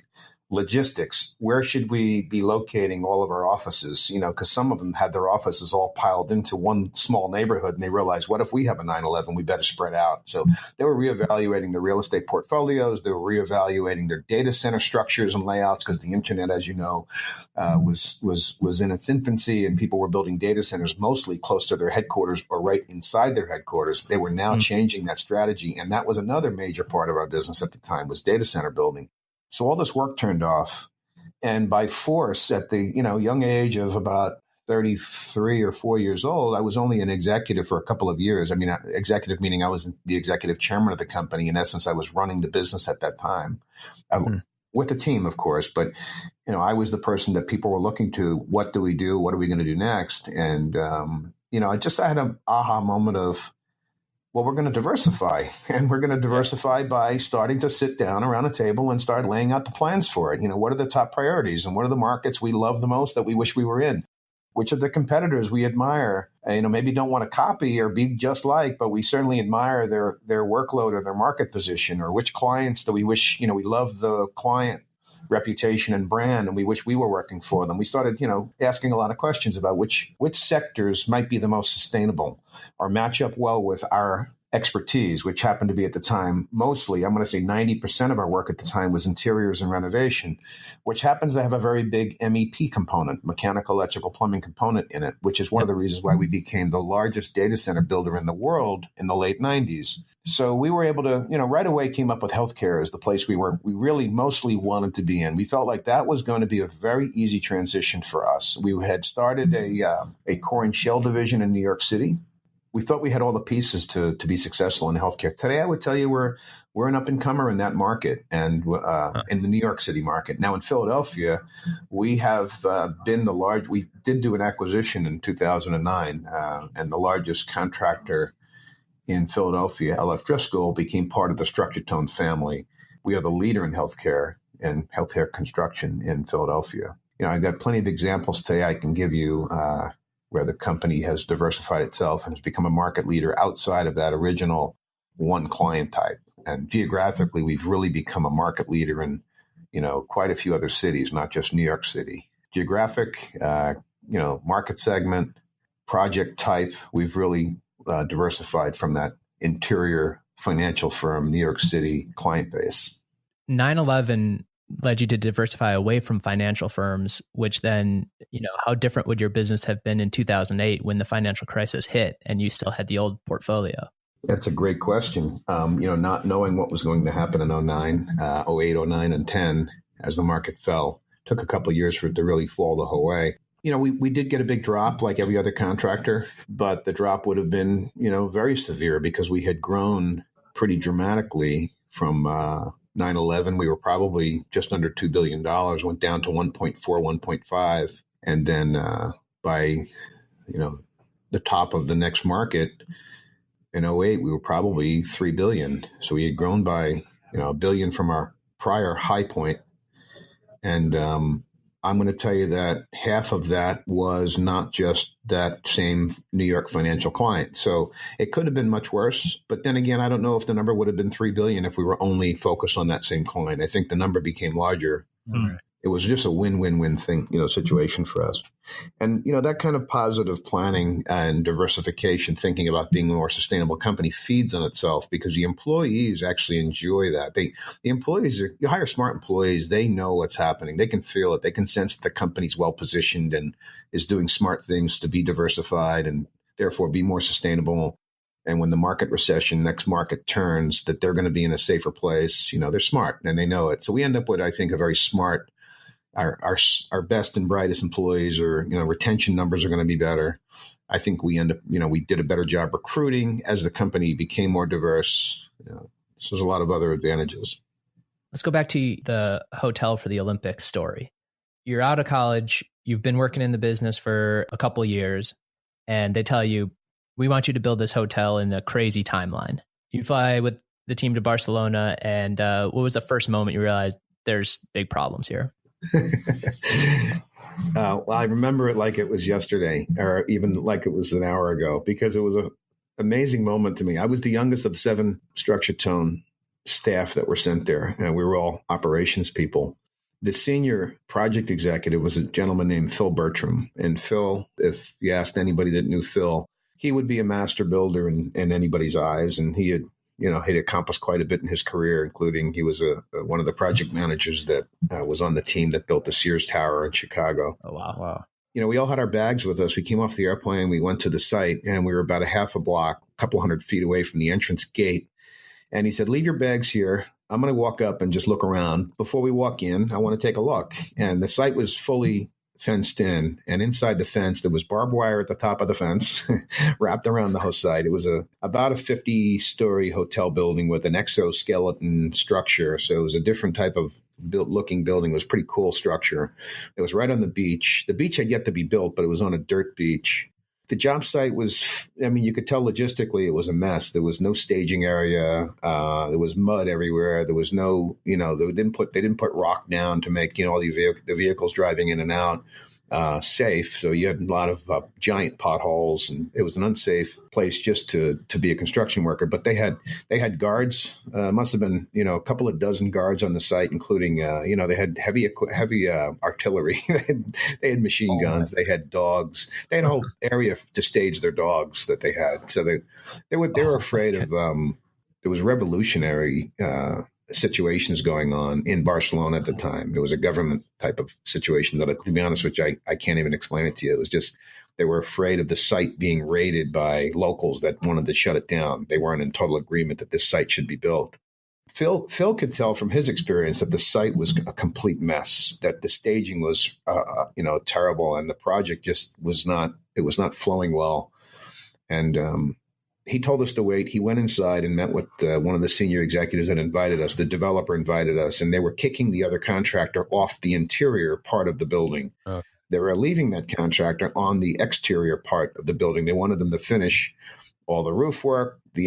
logistics. Where should we be locating all of our offices? Because some of them had their offices all piled into one small neighborhood, and they realized, what if we have a 9/11? We better spread out. So they were reevaluating their real estate portfolios. They were reevaluating their data center structures and layouts, because the internet, as you know, was in its infancy, and people were building data centers mostly close to their headquarters or right inside their headquarters. They were now changing that strategy, and that was another major part of our business at the time, was data center building. So all this work turned off, and by force, at the young age of about 33 or 4 years old, I was only an executive for a couple of years. I mean, executive meaning I was the executive chairman of the company. In essence, I was running the business at that time, with the team, of course. But I was the person that people were looking to. What do we do? What are we going to do next? And I had an aha moment of, well, we're going to diversify, and we're going to diversify by starting to sit down around a table and start laying out the plans for it. What are the top priorities, and what are the markets we love the most that we wish we were in? Which are the competitors we admire, maybe don't want to copy or be just like, but we certainly admire their workload or their market position, or which clients do we wish, we love the client reputation and brand, and we wish we were working for them. We started, asking a lot of questions about which sectors might be the most sustainable or match up well with our expertise, which happened to be at the time mostly, I'm going to say 90% of our work at the time was interiors and renovation, which happens to have a very big MEP component, mechanical, electrical, plumbing component in it, which is one of the reasons why we became the largest data center builder in the world in the late 90s. So we were able to, right away came up with healthcare as the place we really mostly wanted to be in. We felt like that was going to be a very easy transition for us. We had started a core and shell division in New York City. We thought we had all the pieces to be successful in healthcare. Today, I would tell you we're an up-and-comer in that market and in the New York City market. Now, in Philadelphia, we have been we did do an acquisition in 2009, and the largest contractor in Philadelphia, LF Driscoll, became part of the Structure Tone family. We are the leader in healthcare and healthcare construction in Philadelphia. I've got plenty of examples today I can give you where the company has diversified itself and has become a market leader outside of that original one client type. And geographically, we've really become a market leader in, quite a few other cities, not just New York City. Geographic, market segment, project type, we've really diversified from that interior financial firm, New York City client base. 9/11 led you to diversify away from financial firms, which then, how different would your business have been in 2008 when the financial crisis hit and you still had the old portfolio? That's a great question. Not knowing what was going to happen in 09, 08, 09, and 10 as the market fell, took a couple of years for it to really fall the whole way. We did get a big drop like every other contractor, but the drop would have been, very severe because we had grown pretty dramatically from 9/11. We were probably just under $2 billion, went down to 1.4, 1.5. And then by, the top of the next market in 08, we were probably 3 billion. So we had grown by, $1 billion from our prior high point. And I'm going to tell you that half of that was not just that same New York financial client. So it could have been much worse. But then again, I don't know if the number would have been 3 billion if we were only focused on that same client. I think the number became larger. Mm-hmm. It was just a win-win-win thing, situation for us. And, that kind of positive planning and diversification, thinking about being a more sustainable company feeds on itself because the employees actually enjoy that. The employees, you hire smart employees, they know what's happening. They can feel it. They can sense that the company's well-positioned and is doing smart things to be diversified and therefore be more sustainable. And when the next market turns, that they're going to be in a safer place. They're smart and they know it. So we end up with, I think, a very smart, our best and brightest employees, or retention numbers are going to be better. I think we end up, we did a better job recruiting as the company became more diverse. So there's a lot of other advantages. Let's go back to the hotel for the Olympics story. You're out of college, you've been working in the business for a couple of years, and they tell you, we want you to build this hotel in a crazy timeline. You fly with the team to Barcelona, and what was the first moment you realized there's big problems here? Well, I remember it like it was yesterday, or even like it was an hour ago, because it was an amazing moment to me. I was the youngest of 7 Structure Tone staff that were sent there, and we were all operations people. The senior project executive was a gentleman named Phil Bertram. And Phil, if you asked anybody that knew Phil, he would be a master builder in anybody's eyes. And he had, he'd accomplished quite a bit in his career, including he was one of the project managers that was on the team that built the Sears Tower in Chicago. Oh, wow. We all had our bags with us. We came off the airplane, we went to the site, and we were about a half a block, a couple hundred feet away from the entrance gate. And he said, leave your bags here. I'm going to walk up and just look around. Before we walk in, I want to take a look. And the site was fully fenced in. And inside the fence, there was barbed wire at the top of the fence wrapped around the whole site. It was about a 50-story hotel building with an exoskeleton structure. So it was a different type of looking building. It was a pretty cool structure. It was right on the beach. The beach had yet to be built, but it was on a dirt beach. The job site was, you could tell logistically it was a mess. There was no staging area. There was mud everywhere. There was no, they didn't put rock down to make, all the vehicles driving in and out. safe. So you had a lot of giant potholes, and it was an unsafe place just to be a construction worker. But they had guards. Must have been a couple of dozen guards on the site, including they had heavy artillery. they had machine guns. They had dogs. They had a whole area to stage their dogs that they had. So they were afraid of. There was revolutionary situations going on in Barcelona at the time. It was a government type of situation that, to be honest with you, I can't even explain it to you. It was just they were afraid of the site being raided by locals that wanted to shut it down. They weren't in total agreement that this site should be built. Phil could tell from his experience that the site was a complete mess, that the staging was terrible, and the project just was not flowing well. And he told us to wait. He went inside and met with one of the senior executives that invited us. The developer invited us, and they were kicking the other contractor off the interior part of the building. Oh. They were leaving that contractor on the exterior part of the building. They wanted them to finish all the roof work, the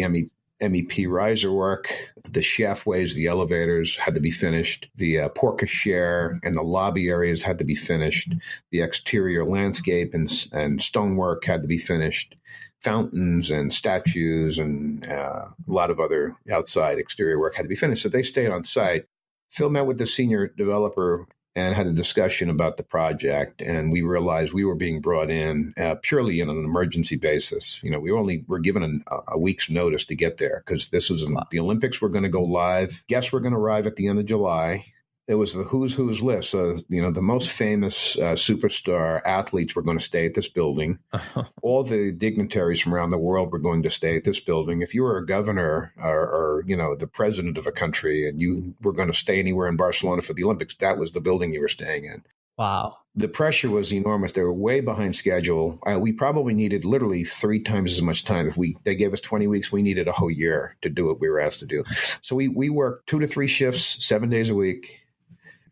MEP riser work, the shaftways, the elevators had to be finished. The porte cochere and the lobby areas had to be finished. The exterior landscape and stonework had to be finished. Fountains and statues and a lot of other outside exterior work had to be finished. So they stayed on site. Phil met with the senior developer and had a discussion about the project. And we realized we were being brought in purely on an emergency basis. We were given a week's notice to get there because this was the Olympics were going to go live. Guests were going to arrive at the end of July. It was the who's list. So, the most famous superstar athletes were going to stay at this building. All the dignitaries from around the world were going to stay at this building. If you were a governor or the president of a country and you were going to stay anywhere in Barcelona for the Olympics, that was the building you were staying in. Wow. The pressure was enormous. They were way behind schedule. We probably needed literally 3 times as much time. If they gave us 20 weeks, we needed a whole year to do what we were asked to do. So we worked 2 to 3 shifts, 7 days a week.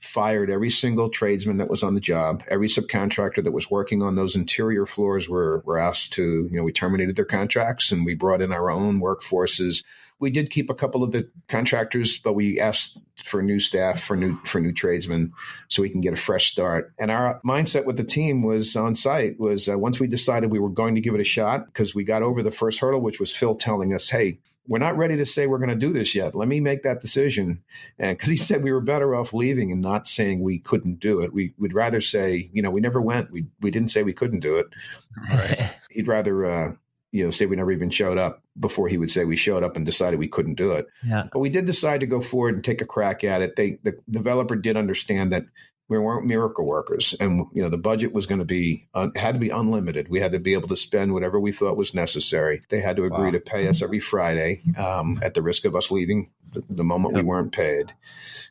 Fired every single tradesman that was on the job. Every subcontractor that was working on those interior floors were asked to, we terminated their contracts and we brought in our own workforces. We did keep a couple of the contractors, but we asked for new staff, for new tradesmen, so we can get a fresh start. And our mindset with the team was on site was once we decided we were going to give it a shot, because we got over the first hurdle, which was Phil telling us, hey, we're not ready to say we're going to do this yet. Let me make that decision. And because he said we were better off leaving and not saying we couldn't do it. We'd rather say, we never went. We didn't say we couldn't do it. Right. He'd rather, say we never even showed up before he would say we showed up and decided we couldn't do it. Yeah. But we did decide to go forward and take a crack at it. The developer did understand that we weren't miracle workers, and the budget was going to be had to be unlimited. We had to be able to spend whatever we thought was necessary. They had to agree to pay us every Friday at the risk of us leaving the moment we weren't paid,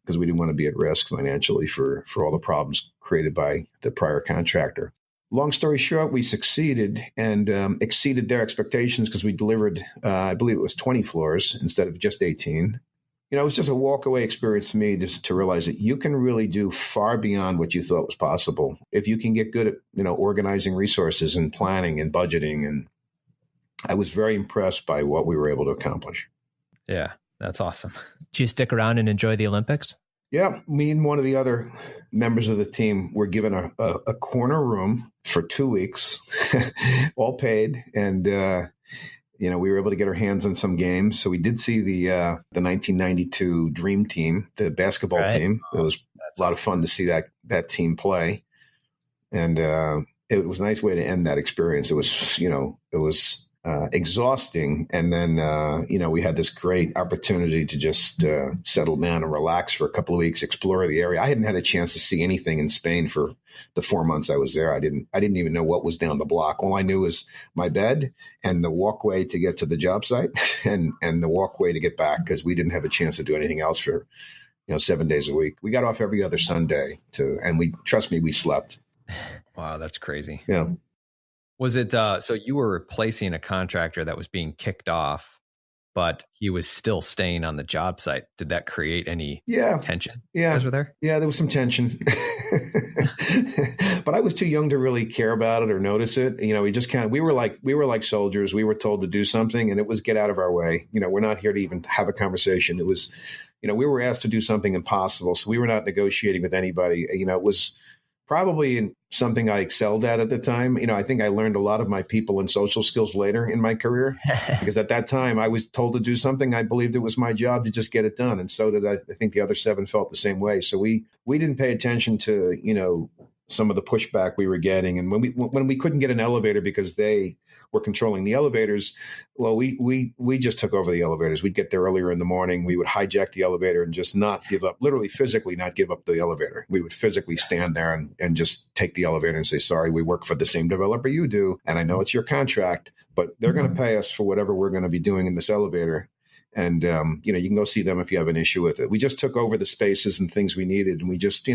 because we didn't want to be at risk financially for all the problems created by the prior contractor. Long story short, we succeeded and exceeded their expectations because we delivered, I believe it was 20 floors instead of just 18. It was just a walk-away experience for me just to realize that you can really do far beyond what you thought was possible if you can get good at, organizing resources and planning and budgeting. And I was very impressed by what we were able to accomplish. Yeah, that's awesome. Did you stick around and enjoy the Olympics? Yeah, me and one of the other members of the team were given a corner room for 2 weeks, all paid, and we were able to get our hands on some games. So we did see the 1992 Dream Team, the basketball team. It was a lot of fun to see that team play, and it was a nice way to end that experience. It was exhausting. And then, we had this great opportunity to just settle down and relax for a couple of weeks, explore the area. I hadn't had a chance to see anything in Spain for the 4 months I was there. I didn't even know what was down the block. All I knew was my bed and the walkway to get to the job site and the walkway to get back, because we didn't have a chance to do anything else for, 7 days a week. We got off every other Sunday and we slept. Wow, that's crazy. Yeah. Was it, so you were replacing a contractor that was being kicked off, but he was still staying on the job site? Did that create any tension? Yeah. You guys were there? Yeah, there was some tension. But I was too young to really care about it or notice it. We just we were like soldiers. We were told to do something, and it was get out of our way. We're not here to even have a conversation. It was, we were asked to do something impossible. So we were not negotiating with anybody. It was probably in something I excelled at the time. I think I learned a lot of my people and social skills later in my career, because at that time I was told to do something. I believed it was my job to just get it done. And so did I think the other 7 felt the same way. So we didn't pay attention to, some of the pushback we were getting. And when we couldn't get an elevator because they were controlling the elevators, well, we just took over the elevators. We'd get there earlier in the morning. We would hijack the elevator and just not give up, literally physically not give up the elevator. We would physically stand there and just take the elevator and say, sorry, we work for the same developer you do. And I know it's your contract, but they're going to pay us for whatever we're going to be doing in this elevator. And, you can go see them if you have an issue with it. We just took over the spaces and things we needed. And we just,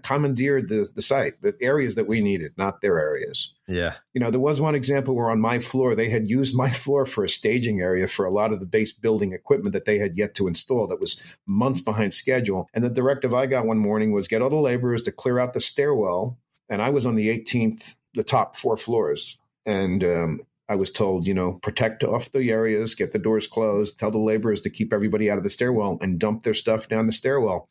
commandeered the site, the areas that we needed, not their areas. Yeah. There was one example where on my floor, they had used my floor for a staging area for a lot of the base building equipment that they had yet to install that was months behind schedule. And the directive I got one morning was get all the laborers to clear out the stairwell. And I was on the 18th, the top 4 floors. And, I was told, protect off the areas, get the doors closed, tell the laborers to keep everybody out of the stairwell and dump their stuff down the stairwell.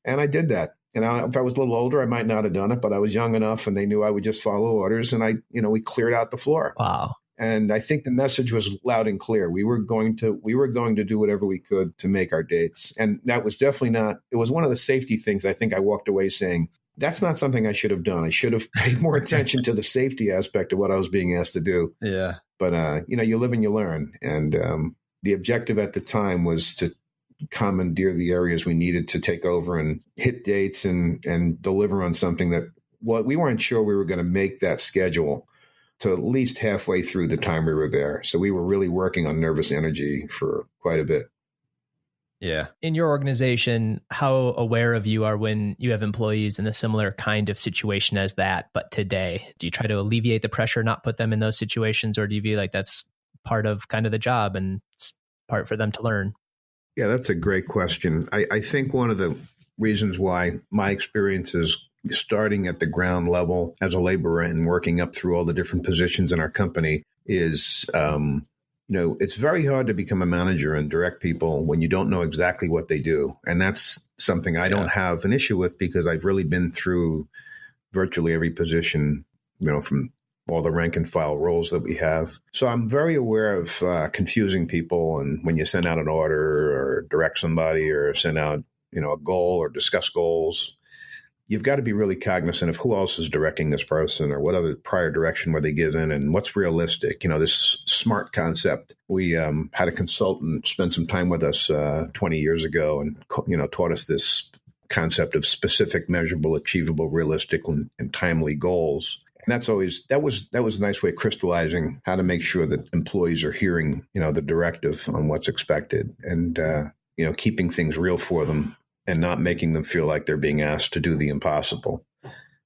And I did that. And if I was a little older, I might not have done it, but I was young enough and they knew I would just follow orders. And we cleared out the floor. Wow. And I think the message was loud and clear. We were going to do whatever we could to make our dates. And that was definitely it was one of the safety things I think I walked away saying, that's not something I should have done. I should have paid more attention to the safety aspect of what I was being asked to do. Yeah. But, you live and you learn. And the objective at the time was to commandeer the areas we needed to take over and hit dates and deliver on something that we weren't sure we were going to make that schedule to at least halfway through the time we were there. So we were really working on nervous energy for quite a bit. Yeah. In your organization, how aware of you are when you have employees in a similar kind of situation as that, but today? Do you try to alleviate the pressure, not put them in those situations, or do you feel like that's part of kind of the job and it's part for them to learn? Yeah, that's a great question. I think one of the reasons why my experience is starting at the ground level as a laborer and working up through all the different positions in our company is it's very hard to become a manager and direct people when you don't know exactly what they do. And that's something I don't have an issue with because I've really been through virtually every position, from all the rank and file roles that we have. So I'm very aware of confusing people. And when you send out an order or direct somebody or send out, a goal or discuss goals, you've got to be really cognizant of who else is directing this person or what other prior direction were they given and what's realistic. This SMART concept. We had a consultant spend some time with us 20 years ago and, taught us this concept of specific, measurable, achievable, realistic, and timely goals. And that was a nice way of crystallizing how to make sure that employees are hearing, the directive on what's expected and, keeping things real for them. And not making them feel like they're being asked to do the impossible.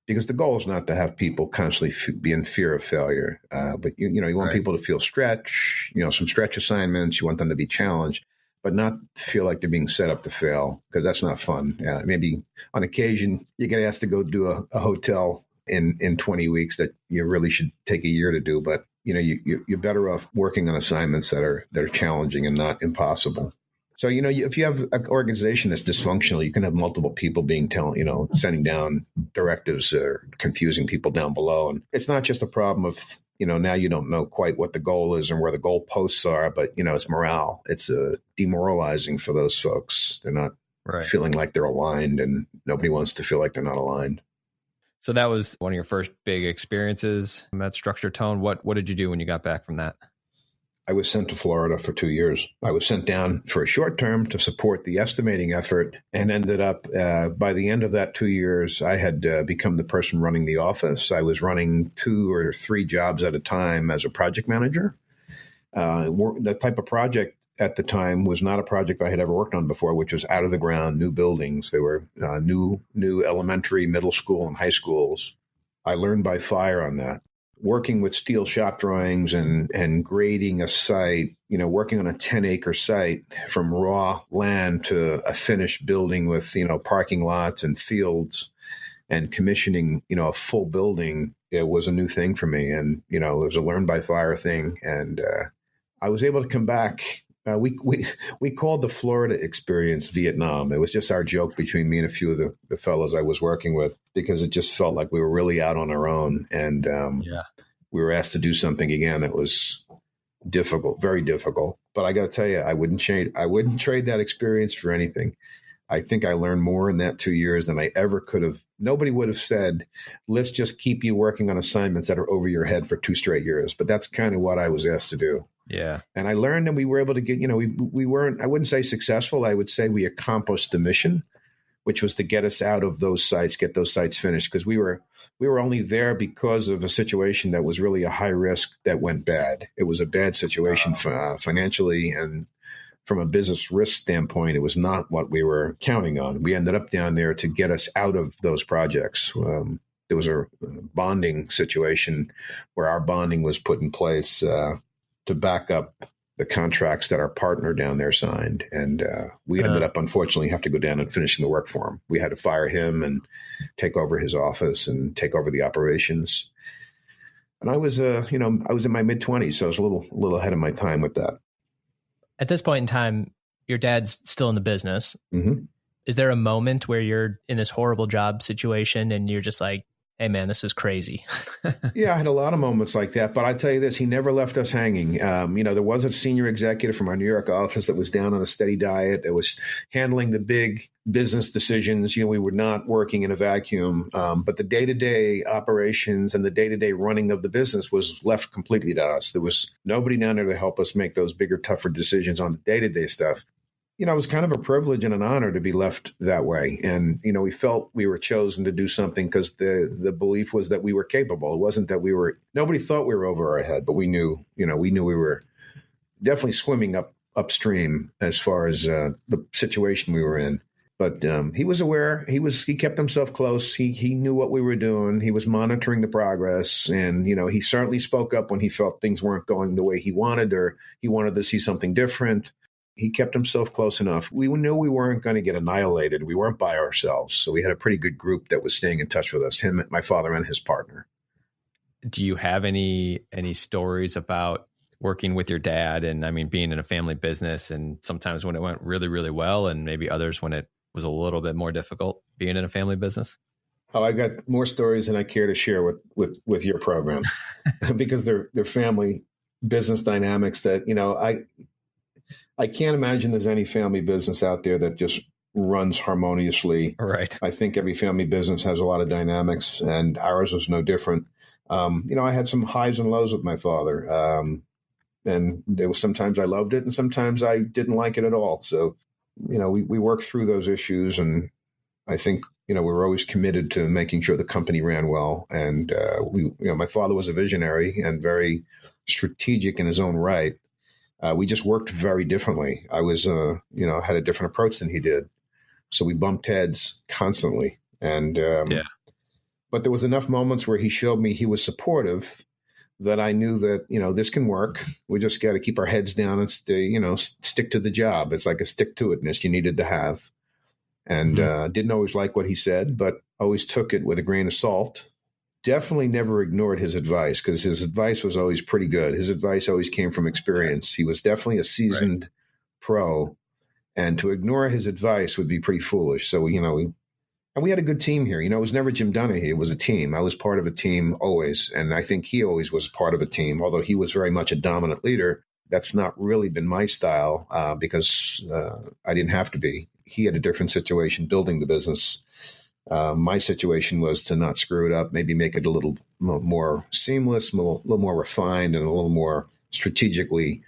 Because the goal is not to have people constantly be in fear of failure. But, you want people to feel stretch, some stretch assignments. You want them to be challenged, but not feel like they're being set up to fail because that's not fun. Maybe on occasion you get asked to go do a hotel in 20 weeks that you really should take a year to do. But, you're better off working on assignments that are challenging and not impossible. So, if you have an organization that's dysfunctional, you can have multiple people sending down directives or confusing people down below. And it's not just a problem of, now you don't know quite what the goal is and where the goal posts are, but, it's morale. It's demoralizing for those folks. They're not feeling like they're aligned and nobody wants to feel like they're not aligned. So that was one of your first big experiences at Structure Tone. What did you do when you got back from that? I was sent to Florida for 2 years. I was sent down for a short term to support the estimating effort and ended up, by the end of that 2 years, I had become the person running the office. I was running 2 or 3 jobs at a time as a project manager. The type of project at the time was not a project I had ever worked on before, which was out of the ground, new buildings. They were new elementary, middle school, and high schools. I learned by fire on that. Working with steel shop drawings and grading a site, working on a 10-acre site from raw land to a finished building with, parking lots and fields and commissioning, a full building, it was a new thing for me. And, it was a learn by fire thing. And I was able to come back We called the Florida experience Vietnam. It was just our joke between me and a few of the fellows I was working with, because it just felt like we were really out on our own. And we were asked to do something again that was difficult, very difficult. But I got to tell you, I wouldn't trade that experience for anything. I think I learned more in that 2 years than I ever could have. Nobody would have said, let's just keep you working on assignments that are over your head for 2 straight years. But that's kind of what I was asked to do. Yeah. And I learned, and we were able to get, we weren't, I wouldn't say successful. I would say we accomplished the mission, which was to get us out of those sites, get those sites finished. Because we were only there because of a situation that was really a high risk that went bad. It was a bad situation financially, and from a business risk standpoint, it was not what we were counting on. We ended up down there to get us out of those projects. There was a bonding situation where our bonding was put in place to back up the contracts that our partner down there signed. And we ended up, unfortunately, have to go down and finishing the work for him. We had to fire him and take over his office and take over the operations. And I was in my mid-20s, so I was a little ahead of my time with that. At this point in time, your dad's still in the business. Mm-hmm. Is there a moment where you're in this horrible job situation and you're just like, hey, man, this is crazy? Yeah, I had a lot of moments like that. But I tell you this, he never left us hanging. There was a senior executive from our New York office that was down on a steady diet, that was handling the big business decisions. We were not working in a vacuum. But the day-to-day operations and the day-to-day running of the business was left completely to us. There was nobody down there to help us make those bigger, tougher decisions on the day-to-day stuff. It was kind of a privilege and an honor to be left that way. And, we felt we were chosen to do something because the belief was that we were capable. It wasn't that nobody thought we were over our head, but we knew we were definitely swimming upstream as far as the situation we were in. But he was aware. He kept himself close. He knew what we were doing. He was monitoring the progress. And, he certainly spoke up when he felt things weren't going the way he wanted, or he wanted to see something different. He kept himself close enough. We knew we weren't going to get annihilated. We weren't by ourselves. So we had a pretty good group that was staying in touch with us, him, my father, and his partner. Do you have any stories about working with your dad and, being in a family business, and sometimes when it went really, really well, and maybe others when it was a little bit more difficult being in a family business? Oh, I got more stories than I care to share with your program because they're family business dynamics that, I can't imagine there's any family business out there that just runs harmoniously. Right. I think every family business has a lot of dynamics, and ours was no different. I had some highs and lows with my father. And there was sometimes I loved it and sometimes I didn't like it at all. So, we worked through those issues, and I think, we were always committed to making sure the company ran well. And my father was a visionary and very strategic in his own right. We just worked very differently. I was, had a different approach than he did. So we bumped heads constantly. And, but there was enough moments where he showed me he was supportive that I knew that, this can work. We just got to keep our heads down and stick to the job. It's like a stick-to-itness you needed to have. And didn't always like what he said, but always took it with a grain of salt. Definitely never ignored his advice, because his advice was always pretty good. His advice always came from experience. He was definitely a seasoned pro, and to ignore his advice would be pretty foolish. So, and we had a good team here. It was never Jim Donaghy. It was a team. I was part of a team always. And I think he always was part of a team, although he was very much a dominant leader. That's not really been my style because I didn't have to be. He had a different situation building the business. My situation was to not screw it up, maybe make it a little more seamless, a little more refined, and a little more strategically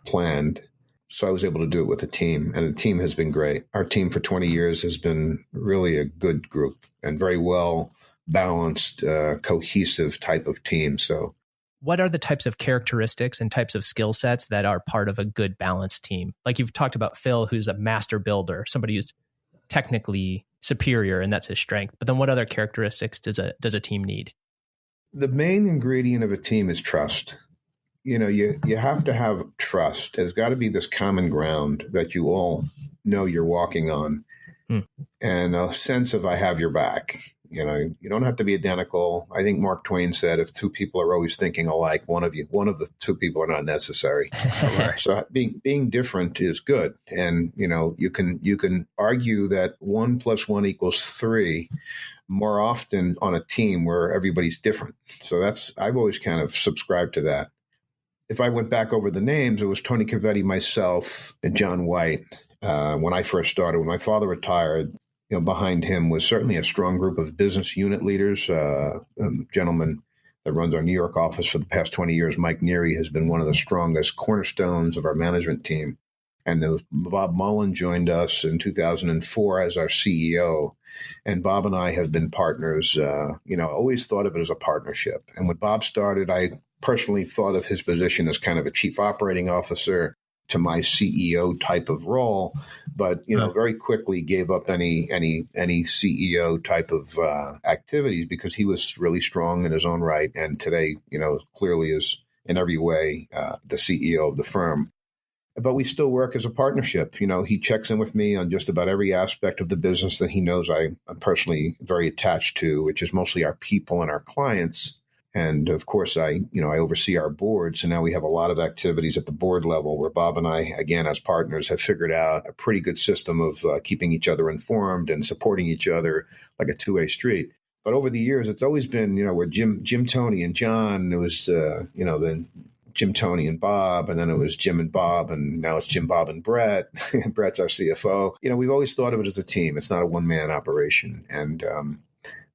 planned. So I was able to do it with a team, and the team has been great. Our team for 20 years has been really a good group and very well balanced, cohesive type of team. So what are the types of characteristics and types of skill sets that are part of a good balanced team? Like you've talked about Phil, who's a master builder, somebody who's technically superior, and that's his strength. But then what other characteristics does a team need? The main ingredient of a team is trust. You have to have trust. There's got to be this common ground that you all know you're walking on, and a sense of I have your back. You don't have to be identical. I think Mark Twain said, if two people are always thinking alike, one of the two people are not necessary. Right. So being different is good. And, you can argue that 1 + 1 = 3 more often on a team where everybody's different. So I've always kind of subscribed to that. If I went back over the names, it was Tony Cavetti, myself, and John White. When I first started, when my father retired, behind him was certainly a strong group of business unit leaders. A gentleman that runs our New York office for the past 20 years, Mike Neary, has been one of the strongest cornerstones of our management team. And Bob Mullen joined us in 2004 as our CEO. And Bob and I have been partners, always thought of it as a partnership. And when Bob started, I personally thought of his position as kind of a chief operating officer to my CEO type of role, but very quickly gave up any CEO type of activities because he was really strong in his own right, and today clearly is in every way the CEO of the firm. But we still work as a partnership. He checks in with me on just about every aspect of the business that he knows I'm personally very attached to, which is mostly our people and our clients. And of course, I oversee our board. So now we have a lot of activities at the board level where Bob and I, again, as partners, have figured out a pretty good system of keeping each other informed and supporting each other like a two-way street. But over the years, it's always been, where Jim, Tony, and John, it was, then Jim, Tony, and Bob, and then it was Jim and Bob, and now it's Jim, Bob, and Brett. Brett's our CFO. We've always thought of it as a team. It's not a one-man operation. And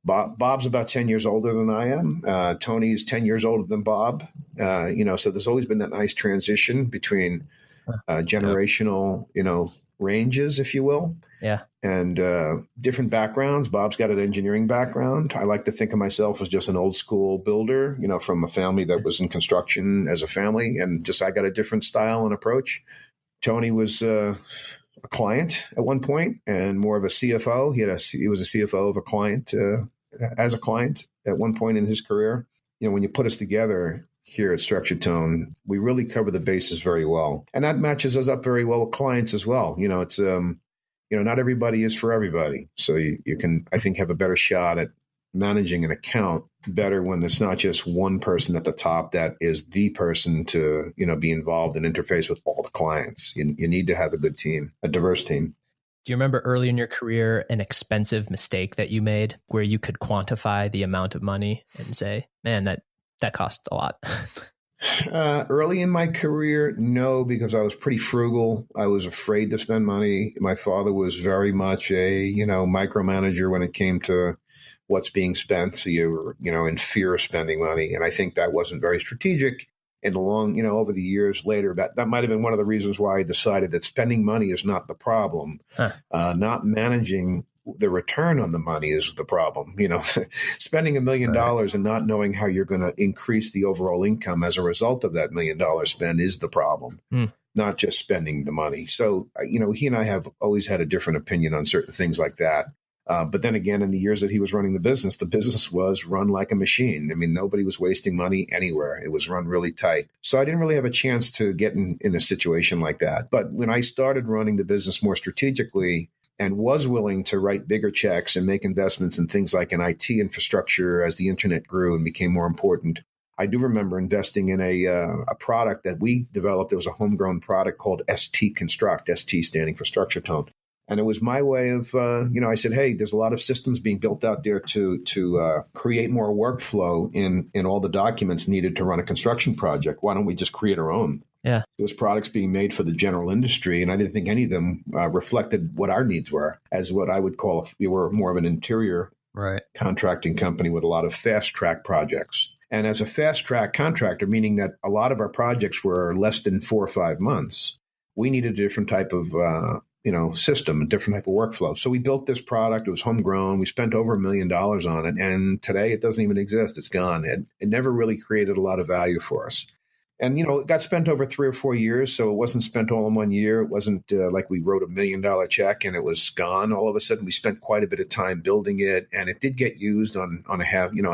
Bob's about 10 years older than I am. Tony is 10 years older than Bob. So there's always been that nice transition between generational, ranges, if you will. Yeah. And different backgrounds. Bob's got an engineering background. I like to think of myself as just an old school builder, from a family that was in construction as a family. And I got a different style and approach. Tony was a client at one point and more of a CFO. He was a CFO of a client as a client at one point in his career. When you put us together here at Structured Tone, we really cover the bases very well. And that matches us up very well with clients as well. It's, not everybody is for everybody. So you can, I think, have a better shot at managing an account better when it's not just one person at the top that is the person to, be involved and interface with all the clients. You need to have a good team, a diverse team. Do you remember early in your career an expensive mistake that you made where you could quantify the amount of money and say, man, that cost a lot? Early in my career, no, because I was pretty frugal. I was afraid to spend money. My father was very much a, micromanager when it came to what's being spent. So you're, in fear of spending money. And I think that wasn't very strategic. In the long, over the years later, that might have been one of the reasons why I decided that spending money is not the problem. Not managing the return on the money is the problem. Spending $1 million and not knowing how you're going to increase the overall income as a result of that $1 million spend is the problem, not just spending the money. So, he and I have always had a different opinion on certain things like that. But then again, in the years that he was running the business was run like a machine. I mean, nobody was wasting money anywhere. It was run really tight. So I didn't really have a chance to get in a situation like that. But when I started running the business more strategically and was willing to write bigger checks and make investments in things like an IT infrastructure as the internet grew and became more important, I do remember investing in a product that we developed. It was a homegrown product called ST Construct, ST standing for Structure Tone. And it was my way of, I said, hey, there's a lot of systems being built out there to create more workflow in all the documents needed to run a construction project. Why don't we just create our own? Yeah. There was products being made for the general industry, and I didn't think any of them reflected what our needs were as what I would call, we were more of an interior contracting company with a lot of fast track projects. And as a fast track contractor, meaning that a lot of our projects were less than 4 or 5 months, we needed a different type of system, a different type of workflow. So we built this product. It was homegrown. We spent over $1 million on it. And today it doesn't even exist. It's gone. It never really created a lot of value for us. And, it got spent over 3 or 4 years. So it wasn't spent all in 1 year. It wasn't like we wrote $1 million check and it was gone all of a sudden. We spent quite a bit of time building it. And it did get used on a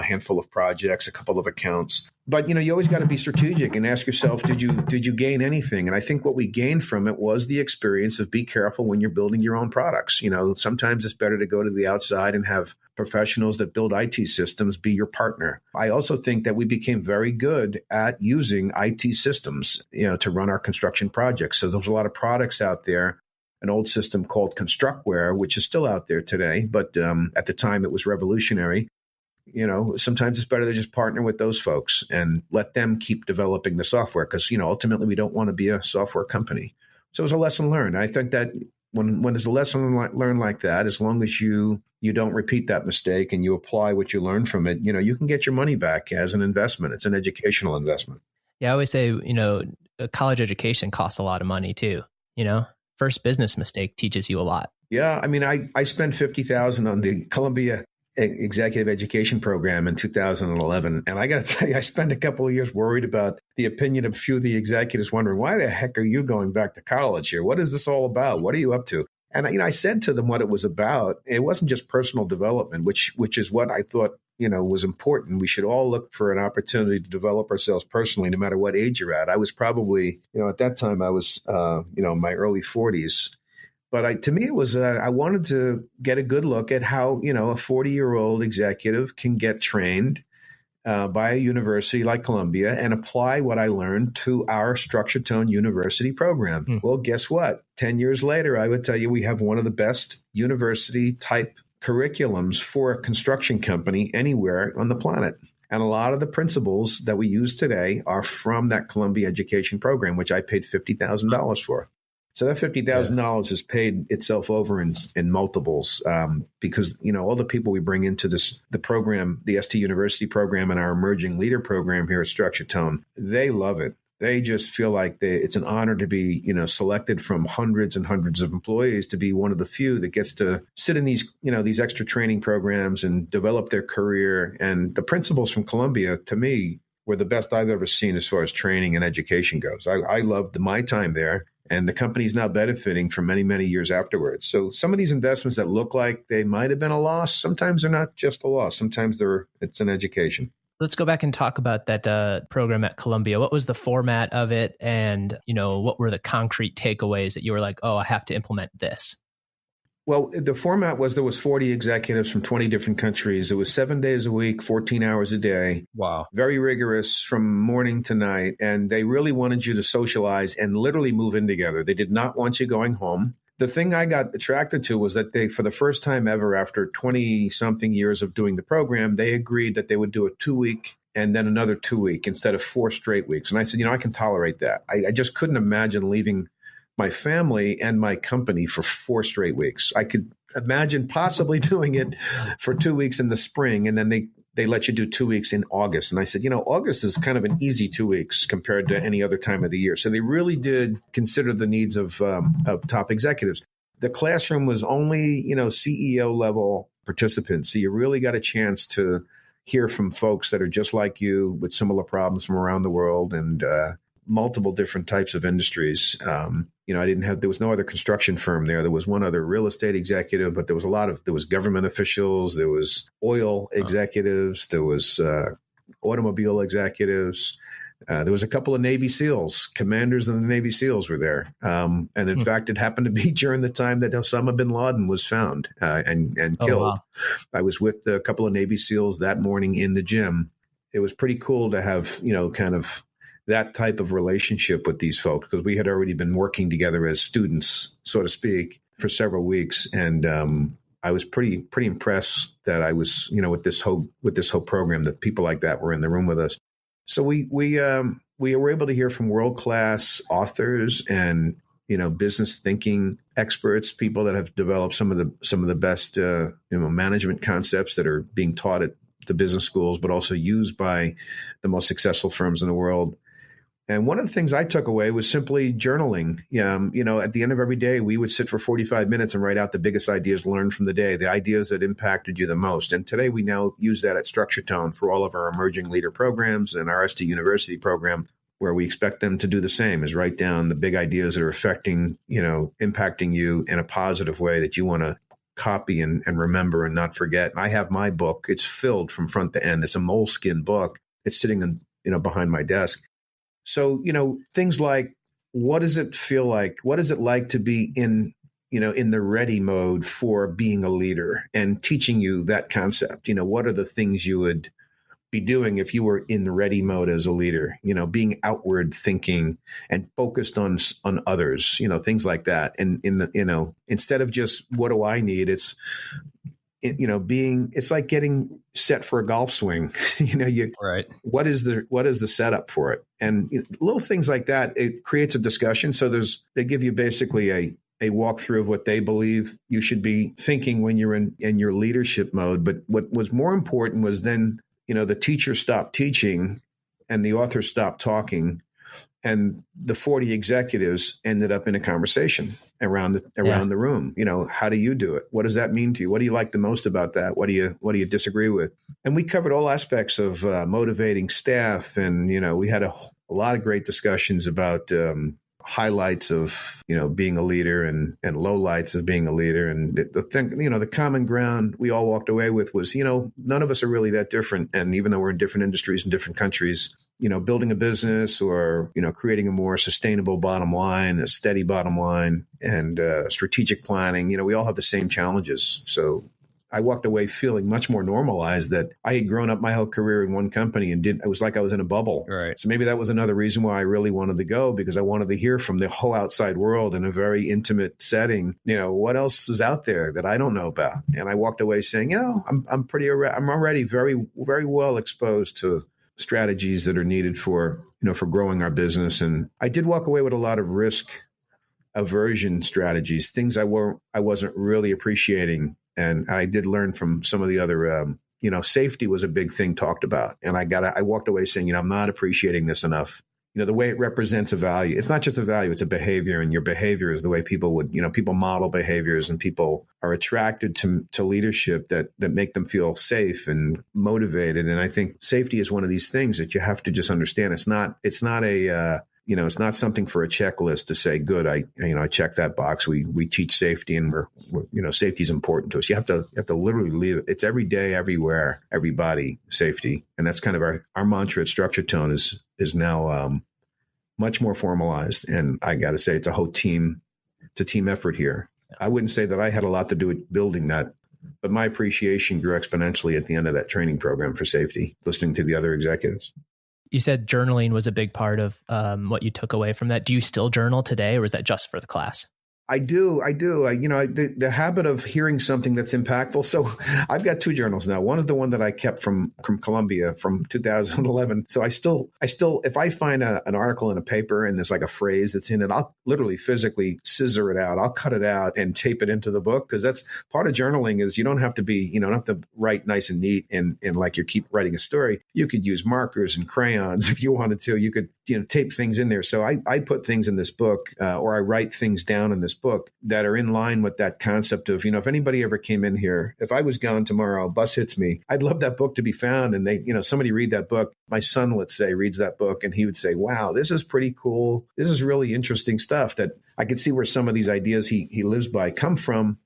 handful of projects, a couple of accounts. But, you always got to be strategic and ask yourself, did you gain anything? And I think what we gained from it was the experience of be careful when you're building your own products. Sometimes it's better to go to the outside and have professionals that build IT systems be your partner. I also think that we became very good at using IT systems, to run our construction projects. So there's a lot of products out there. An old system called Constructware, which is still out there today, but at the time it was revolutionary. Sometimes it's better to just partner with those folks and let them keep developing the software because, ultimately we don't want to be a software company. So it was a lesson learned. I think that when there's a lesson learned like that, as long as you don't repeat that mistake and you apply what you learn from it, you can get your money back as an investment. It's an educational investment. Yeah, I always say, a college education costs a lot of money too. First business mistake teaches you a lot. Yeah, I mean, I spent $50,000 on the Columbia Executive Education Program in 2011. And I got to tell you, I spent a couple of years worried about the opinion of a few of the executives wondering, why the heck are you going back to college here? What is this all about? What are you up to? And, I said to them what it was about. It wasn't just personal development, which is what I thought, was important. We should all look for an opportunity to develop ourselves personally, no matter what age you're at. I was probably, at that time I was, in my early 40s. But to me, it was I wanted to get a good look at how, a 40-year-old executive can get trained by a university like Columbia and apply what I learned to our Structured Tone University program. Well, guess what? 10 years later, I would tell you we have one of the best university-type curriculums for a construction company anywhere on the planet. And a lot of the principles that we use today are from that Columbia education program, which I paid $50,000 for. So that $50,000 has paid itself over in multiples because, all the people we bring into the program, the ST University program and our emerging leader program here at Structured Tone, they love it. They just feel like it's an honor to be, selected from hundreds and hundreds of employees to be one of the few that gets to sit in these, these extra training programs and develop their career. And the principles from Columbia, to me, were the best I've ever seen as far as training and education goes. I loved my time there. And the company's now benefiting for many, many years afterwards. So some of these investments that look like they might have been a loss, sometimes they're not just a loss. Sometimes it's an education. Let's go back and talk about that program at Columbia. What was the format of it? And, what were the concrete takeaways that you were like, oh, I have to implement this? Well, the format was there was 40 executives from 20 different countries. It was 7 days a week, 14 hours a day. Wow. Very rigorous from morning to night. And they really wanted you to socialize and literally move in together. They did not want you going home. The thing I got attracted to was that they, for the first time ever, after 20-something years of doing the program, they agreed that they would do a 2-week and then another 2-week instead of 4 straight weeks. And I said, I can tolerate that. I just couldn't imagine leaving my family and my company for 4 straight weeks. I could imagine possibly doing it for 2 weeks in the spring, and then they let you do 2 weeks in August. And I said, August is kind of an easy 2 weeks compared to any other time of the year. So they really did consider the needs of top executives. The classroom was only, CEO level participants. So you really got a chance to hear from folks that are just like you with similar problems from around the world and multiple different types of industries. There was no other construction firm there. There was one other real estate executive, but there was government officials, there was oil executives, there was automobile executives. There was a couple of Navy SEALs, commanders of the Navy SEALs were there. And in fact, it happened to be during the time that Osama bin Laden was found and killed. Oh, wow. I was with a couple of Navy SEALs that morning in the gym. It was pretty cool to have, kind of that type of relationship with these folks, because we had already been working together as students, so to speak, for several weeks. And I was pretty impressed that I was, with this whole program, that people like that were in the room with us. So we were able to hear from world-class authors and, business thinking experts, people that have developed some of the best, management concepts that are being taught at the business schools, but also used by the most successful firms in the world. And one of the things I took away was simply journaling. At the end of every day, we would sit for 45 minutes and write out the biggest ideas learned from the day, the ideas that impacted you the most. And today we now use that at Structured Tone for all of our emerging leader programs and our ST University program, where we expect them to do the same, is write down the big ideas that are affecting, impacting you in a positive way that you want to copy and remember and not forget. I have my book. It's filled from front to end. It's a moleskin book. It's sitting behind my desk. So, things like, what does it feel like? What is it like to be in the ready mode for being a leader, and teaching you that concept? What are the things you would be doing if you were in the ready mode as a leader, being outward thinking and focused on others, things like that. And instead of just, what do I need? It's, it's like getting set for a golf swing. Right. What is the setup for it? And little things like that, it creates a discussion. So they give you basically a walkthrough of what they believe you should be thinking when you're in your leadership mode. But what was more important was then, the teacher stopped teaching and the author stopped talking, and the 40 executives ended up in a conversation around the room. How do you do it? What does that mean to you? What do you like the most about that? What do you disagree with? And we covered all aspects of motivating staff. And, we had a lot of great discussions about highlights of, being a leader and lowlights of being a leader. And the thing, the common ground we all walked away with was, none of us are really that different. And even though we're in different industries and different countries, building a business or, creating a more sustainable bottom line, a steady bottom line, and strategic planning, we all have the same challenges. So I walked away feeling much more normalized that I had grown up my whole career in one company and it was like I was in a bubble. Right. So maybe that was another reason why I really wanted to go, because I wanted to hear from the whole outside world in a very intimate setting, what else is out there that I don't know about. And I walked away saying, I'm already very, very well exposed to strategies that are needed for growing our business. And I did walk away with a lot of risk aversion strategies, things I wasn't really appreciating. And I did learn from some of the other, safety was a big thing talked about. And I walked away saying, I'm not appreciating this enough. The way it represents a value. It's not just a value, it's a behavior. And your behavior is the way people would, people model behaviors, and people are attracted to leadership that make them feel safe and motivated. And I think safety is one of these things that you have to just understand. It's not it's not something for a checklist to say, good, I check that box. We teach safety, and we're safety is important to us. You have to literally live it. It's every day, everywhere, everybody, safety. And that's kind of our mantra at Structure Tone is now much more formalized. And I got to say, it's a team effort here. I wouldn't say that I had a lot to do with building that, but my appreciation grew exponentially at the end of that training program for safety, listening to the other executives. You said journaling was a big part of what you took away from that. Do you still journal today, or is that just for the class? I do. The habit of hearing something that's impactful. So I've got two journals now. One is the one that I kept from Columbia from 2011. So I still, if I find an article in a paper and there's like a phrase that's in it, I'll literally physically scissor it out. I'll cut it out and tape it into the book, because that's part of journaling. Is you don't have to write nice and neat and like you keep writing a story. You could use markers and crayons if you wanted to. You could tape things in there. So I put things in this book, or I write things down in this book that are in line with that concept of, if anybody ever came in here, if I was gone tomorrow, a bus hits me, I'd love that book to be found. And they, somebody read that book. My son, let's say, reads that book and he would say, wow, this is pretty cool. This is really interesting stuff that I could see where some of these ideas he lives by come from.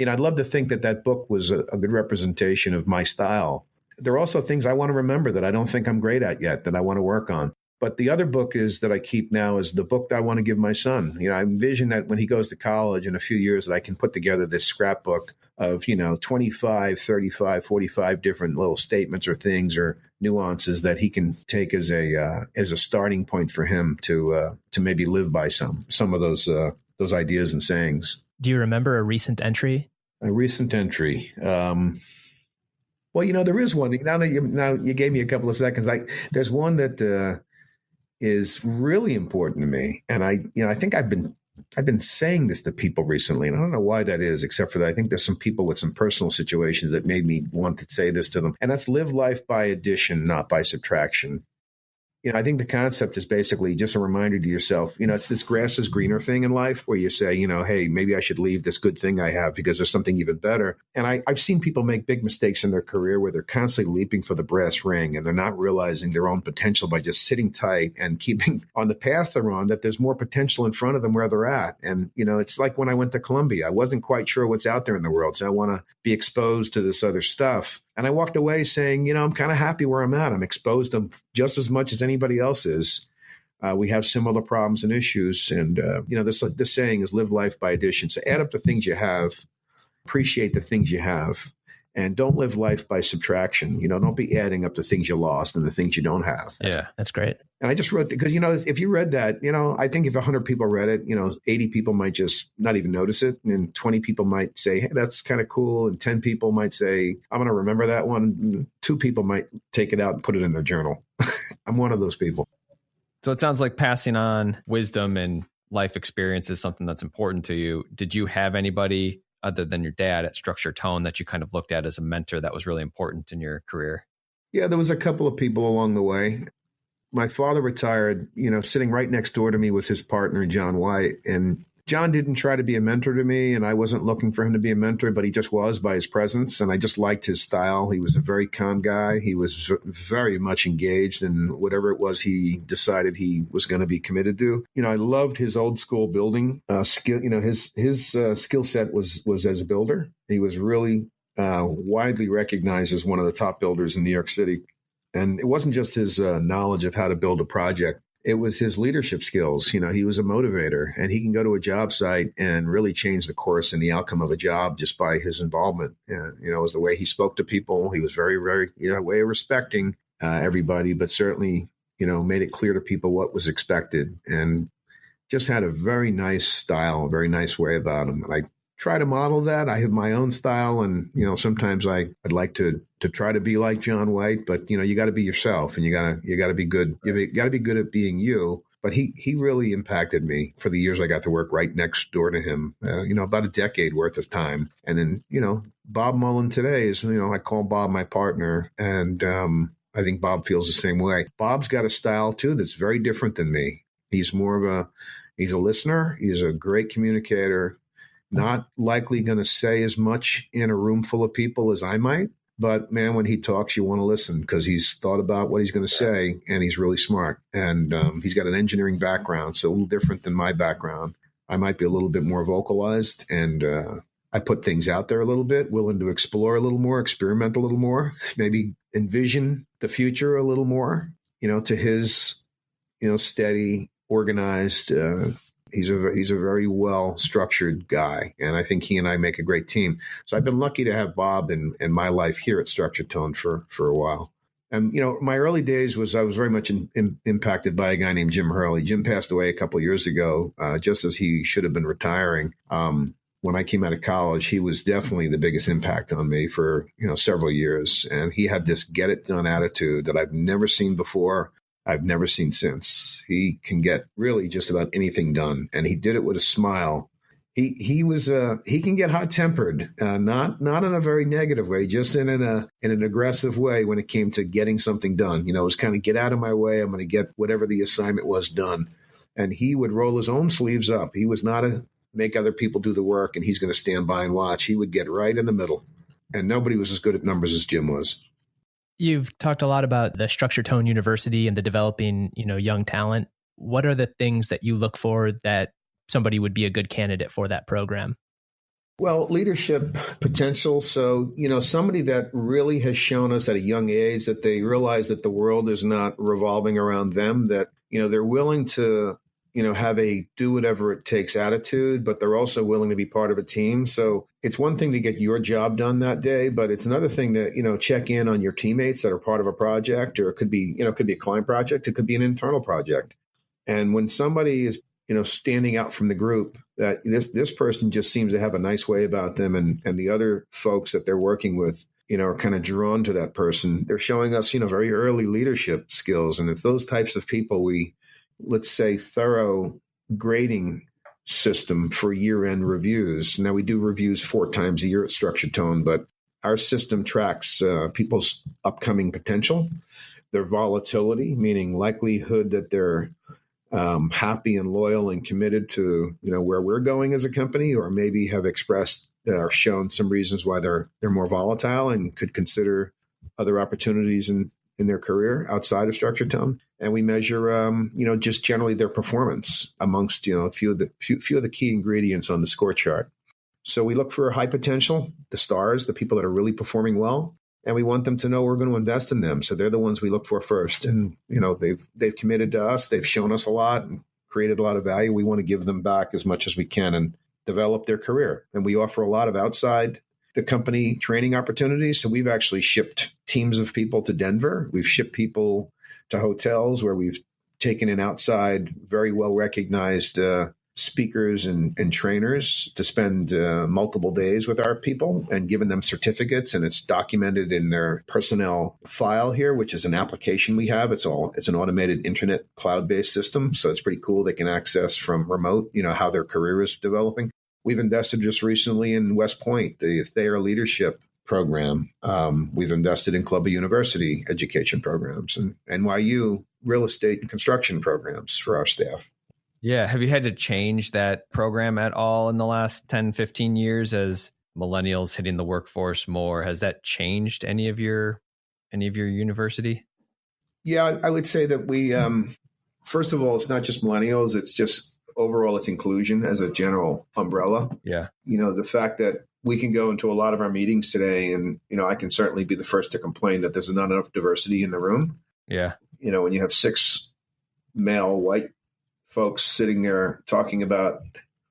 I'd love to think that book was a good representation of my style. There are also things I want to remember that I don't think I'm great at yet, that I want to work on. But the other book that I keep now is the book that I want to give my son. I envision that when he goes to college in a few years, that I can put together this scrapbook of, 25, 35, 45 different little statements or things or nuances that he can take as a starting point for him to maybe live by some of those ideas and sayings. Do you remember a recent entry? A recent entry. Well, there is one. Now you gave me a couple of seconds. There's one that is really important to me, and I think I've been saying this to people recently, and I don't know why that is, except for that I think there's some people with some personal situations that made me want to say this to them, and that's live life by addition, not by subtraction. I think the concept is basically just a reminder to yourself, it's this grass is greener thing in life where you say, hey, maybe I should leave this good thing I have because there's something even better. And I've seen people make big mistakes in their career where they're constantly leaping for the brass ring and they're not realizing their own potential by just sitting tight and keeping on the path they're on, that there's more potential in front of them where they're at. And, it's like when I went to Columbia, I wasn't quite sure what's out there in the world. So I want to be exposed to this other stuff. And I walked away saying, I'm kind of happy where I'm at. I'm exposed to just as much as anybody else is. We have similar problems and issues. And, this saying is live life by addition. So add up the things you have, appreciate the things you have, and don't live life by subtraction. Don't be adding up the things you lost and the things you don't have. Yeah, that's great. And I just wrote, because, if you read that, I think if 100 people read it, 80 people might just not even notice it. And 20 people might say, hey, that's kind of cool. And 10 people might say, I'm going to remember that one. And 2 people might take it out and put it in their journal. I'm one of those people. So it sounds like passing on wisdom and life experience is something that's important to you. Did you have anybody other than your dad at Structure Tone that you kind of looked at as a mentor that was really important in your career? Yeah, there was a couple of people along the way. My father retired, sitting right next door to me was his partner, John White. And John didn't try to be a mentor to me, and I wasn't looking for him to be a mentor, but he just was by his presence. And I just liked his style. He was a very calm guy. He was very much engaged in whatever it was he decided he was going to be committed to. I loved his old school building skill. His skill set was as a builder. He was really widely recognized as one of the top builders in New York City. And it wasn't just his knowledge of how to build a project. It was his leadership skills. He was a motivator, and he can go to a job site and really change the course and the outcome of a job just by his involvement. It was the way he spoke to people. He was very, very, way of respecting everybody, but certainly, made it clear to people what was expected, and just had a very nice style, a very nice way about him. And I try to model that. I have my own style, and sometimes I'd like to try to be like John White, but you got to be yourself, and you got to be good. You got to be good at being you. But he really impacted me for the years I got to work right next door to him. About a decade worth of time. And then Bob Mullen today is I call Bob my partner, and I think Bob feels the same way. Bob's got a style too that's very different than me. He's he's a listener. He's a great communicator. Not likely going to say as much in a room full of people as I might. But, man, when he talks, you want to listen because he's thought about what he's going to say, and he's really smart. And he's got an engineering background, so a little different than my background. I might be a little bit more vocalized, and I put things out there a little bit, willing to explore a little more, experiment a little more, maybe envision the future a little more, to his, steady, organized He's a very well-structured guy, and I think he and I make a great team. So I've been lucky to have Bob in my life here at Structure Tone for a while. And, my early days I was very much impacted by a guy named Jim Hurley. Jim passed away a couple of years ago, just as he should have been retiring. When I came out of college, he was definitely the biggest impact on me for, several years. And he had this get-it-done attitude that I've never seen before. I've never seen since. He can get really just about anything done, and he did it with a smile. He can get hot tempered, not in a very negative way, just in an aggressive way when it came to getting something done. It was kind of get out of my way. I'm going to get whatever the assignment was done, and he would roll his own sleeves up. He was not make other people do the work, and he's going to stand by and watch. He would get right in the middle, and nobody was as good at numbers as Jim was. You've talked a lot about the Structure Tone University and the developing, young talent. What are the things that you look for that somebody would be a good candidate for that program? Well, leadership potential. So, somebody that really has shown us at a young age that they realize that the world is not revolving around them, that, they're willing to, have a do whatever it takes attitude, but they're also willing to be part of a team. So it's one thing to get your job done that day, but it's another thing to, check in on your teammates that are part of a project, or it could be a client project. It could be an internal project. And when somebody is, standing out from the group, that this person just seems to have a nice way about them, and the other folks that they're working with, are kind of drawn to that person. They're showing us, very early leadership skills. And it's those types of people let's say, thorough grading system for year-end reviews. Now, we do reviews 4 times a year at Structure Tone, but our system tracks people's upcoming potential, their volatility, meaning likelihood that they're happy and loyal and committed to, where we're going as a company, or maybe have expressed or shown some reasons why they're more volatile and could consider other opportunities in their career outside of Structure Tone. And we measure, just generally their performance amongst, a few of the key ingredients on the score chart. So we look for high potential, the stars, the people that are really performing well. And we want them to know we're going to invest in them. So they're the ones we look for first. And, they've committed to us. They've shown us a lot and created a lot of value. We want to give them back as much as we can and develop their career. And we offer a lot of outside the company training opportunities. So we've actually shipped teams of people to Denver. We've shipped people to hotels where we've taken in outside, very well recognized speakers and trainers to spend multiple days with our people and given them certificates. And it's documented in their personnel file here, which is an application we have. It's an automated internet cloud-based system. So it's pretty cool. They can access from remote, how their career is developing. We've invested just recently in West Point, the Thayer Leadership Program. We've invested in Columbia University education programs and NYU real estate and construction programs for our staff. Yeah. Have you had to change that program at all in the last 10, 15 years as millennials hitting the workforce more? Has that changed any of your university? Yeah, I would say that we, first of all, it's not just millennials. It's just overall, it's inclusion as a general umbrella. Yeah. The fact that we can go into a lot of our meetings today and, I can certainly be the first to complain that there's not enough diversity in the room. Yeah. When you have 6 male white folks sitting there talking about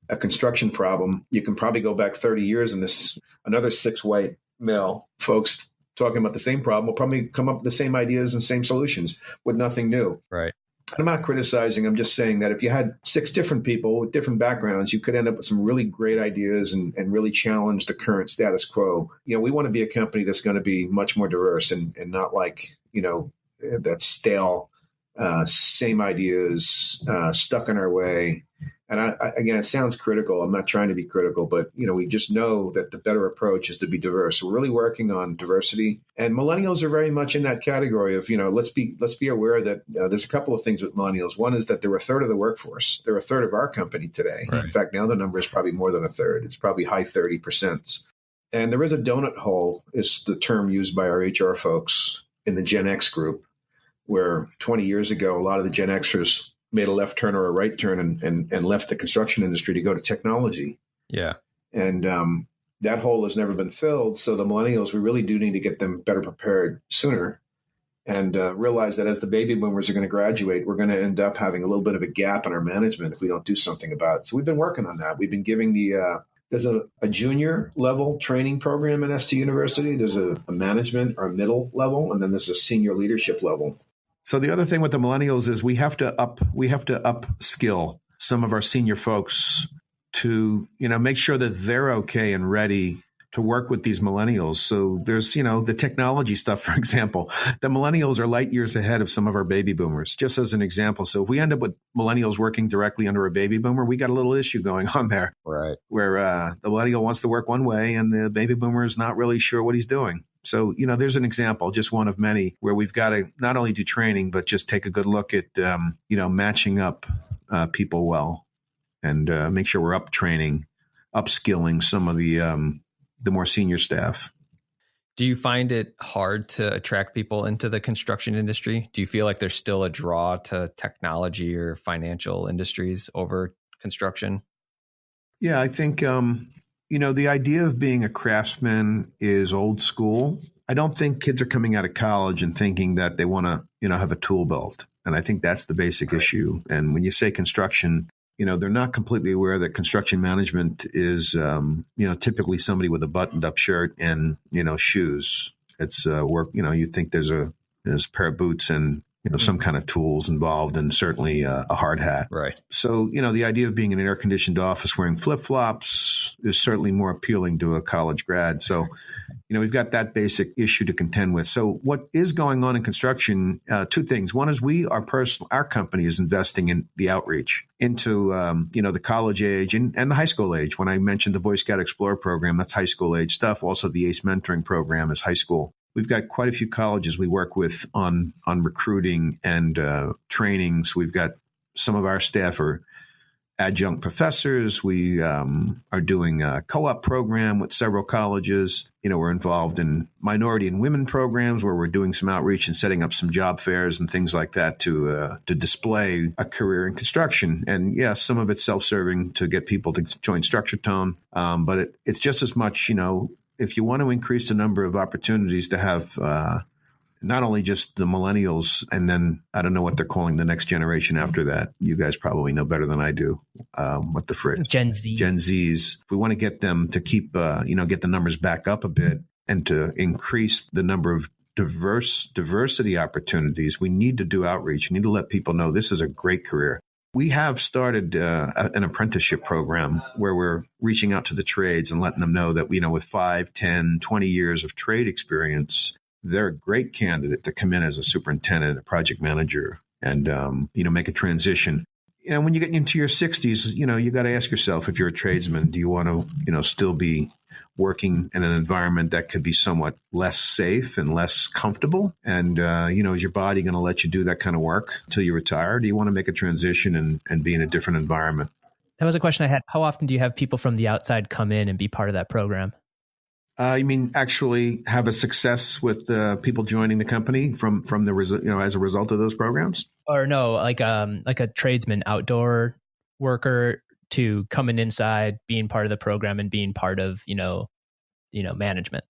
a construction problem, you can probably go back 30 years and another 6 white male folks talking about the same problem will probably come up with the same ideas and same solutions with nothing new. Right. I'm not criticizing. I'm just saying that if you had 6 different people with different backgrounds, you could end up with some really great ideas and really challenge the current status quo. We want to be a company that's going to be much more diverse and not like, that stale, same ideas stuck in our way. And again, it sounds critical. I'm not trying to be critical, but we just know that the better approach is to be diverse. So we're really working on diversity, and millennials are very much in that category of let's be aware that there's a couple of things with millennials. One is that they're a third of the workforce. They're a third of our company today. Right. In fact, now the number is probably more than a third. It's probably high 30%. And there is a donut hole, is the term used by our HR folks in the Gen X group, where 20 years ago, a lot of the Gen Xers made a left turn or a right turn and left the construction industry to go to technology. Yeah. And that hole has never been filled. So the millennials, we really do need to get them better prepared sooner and realize that as the baby boomers are going to graduate, we're going to end up having a little bit of a gap in our management if we don't do something about it. So we've been working on that. We've been giving there's a junior level training program in ST University. There's a management or a middle level, and then there's a senior leadership level. So the other thing with the millennials is we have to upskill some of our senior folks to, make sure that they're okay and ready to work with these millennials. So there's, the technology stuff, for example, the millennials are light years ahead of some of our baby boomers, just as an example. So if we end up with millennials working directly under a baby boomer, we got a little issue going on there, right? Where the millennial wants to work one way and the baby boomer is not really sure what he's doing. So, there's an example, just one of many, where we've got to not only do training, but just take a good look at, matching up people well and make sure we're upskilling some of the more senior staff. Do you find it hard to attract people into the construction industry? Do you feel like there's still a draw to technology or financial industries over construction? Yeah, I think the idea of being a craftsman is old school. I don't think kids are coming out of college and thinking that they want to, have a tool belt. And I think that's the basic issue. And when you say construction, they're not completely aware that construction management is, typically somebody with a buttoned up shirt and, shoes. It's work, you think there's a pair of boots and, some kind of tools involved and certainly a hard hat. Right. So, the idea of being in an air-conditioned office wearing flip-flops is certainly more appealing to a college grad. So, we've got that basic issue to contend with. So what is going on in construction, 2 things. One is our company is investing in the outreach into, the college age and the high school age. When I mentioned the Boy Scout Explorer program, that's high school age stuff. Also, the ACE mentoring program is high school. We've got quite a few colleges we work with on recruiting and training. So we've got some of our staff are adjunct professors. We are doing a co-op program with several colleges. We're involved in minority and women programs where we're doing some outreach and setting up some job fairs and things like that to display a career in construction. And yes, some of it's self-serving to get people to join Structure Tone. But it's just as much, if you want to increase the number of opportunities to have not only just the millennials, and then I don't know what they're calling the next generation after that. You guys probably know better than I do what the phrase Gen Z. Gen Zs. If we want to get them to keep, get the numbers back up a bit and to increase the number of diversity opportunities, we need to do outreach. We need to let people know this is a great career. We have started an apprenticeship program where we're reaching out to the trades and letting them know that, with 5, 10, 20 years of trade experience, they're a great candidate to come in as a superintendent, a project manager, and, make a transition. When you get into your 60s, you got to ask yourself, if you're a tradesman, do you want to, still be working in an environment that could be somewhat less safe and less comfortable? And, is your body going to let you do that kind of work until you retire? Do you want to make a transition and be in a different environment? That was a question I had. How often do you have people from the outside come in and be part of that program? You mean actually have a success with people joining the company from the as a result of those programs? Or no, like a tradesman, outdoor worker, to coming inside, being part of the program, and being part of management.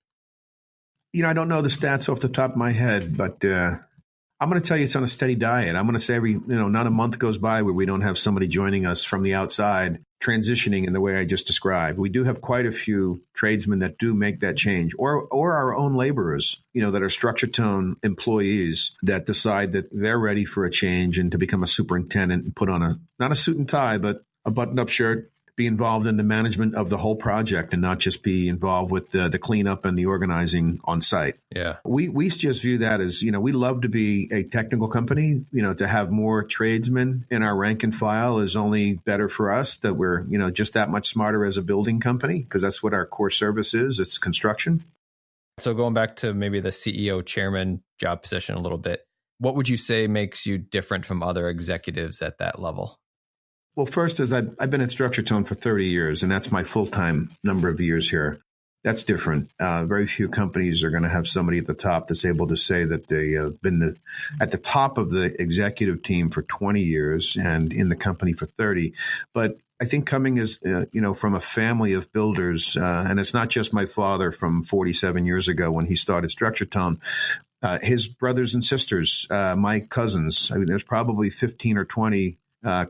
I don't know the stats off the top of my head, but I'm going to tell you it's on a steady diet. I'm going to say not a month goes by where we don't have somebody joining us from the outside, transitioning in the way I just described. We do have quite a few tradesmen that do make that change, or our own laborers, that are Structure Tone employees that decide that they're ready for a change and to become a superintendent and put on not a suit and tie, but a button-up shirt, be involved in the management of the whole project and not just be involved with the cleanup and the organizing on site. Yeah. We just view that as, we love to be a technical company. To have more tradesmen in our rank and file is only better for us, that we're, just that much smarter as a building company, because that's what our core service is. It's construction. So going back to maybe the CEO chairman job position a little bit, what would you say makes you different from other executives at that level? Well, first is I've been at Structure Tone for 30 years, and that's my full-time number of years here. That's different. Very few companies are going to have somebody at the top that's able to say that they have been at the top of the executive team for 20 years and in the company for 30. But I think coming as, from a family of builders, and it's not just my father from 47 years ago when he started Structure Tone, his brothers and sisters, my cousins, there's probably 15 or 20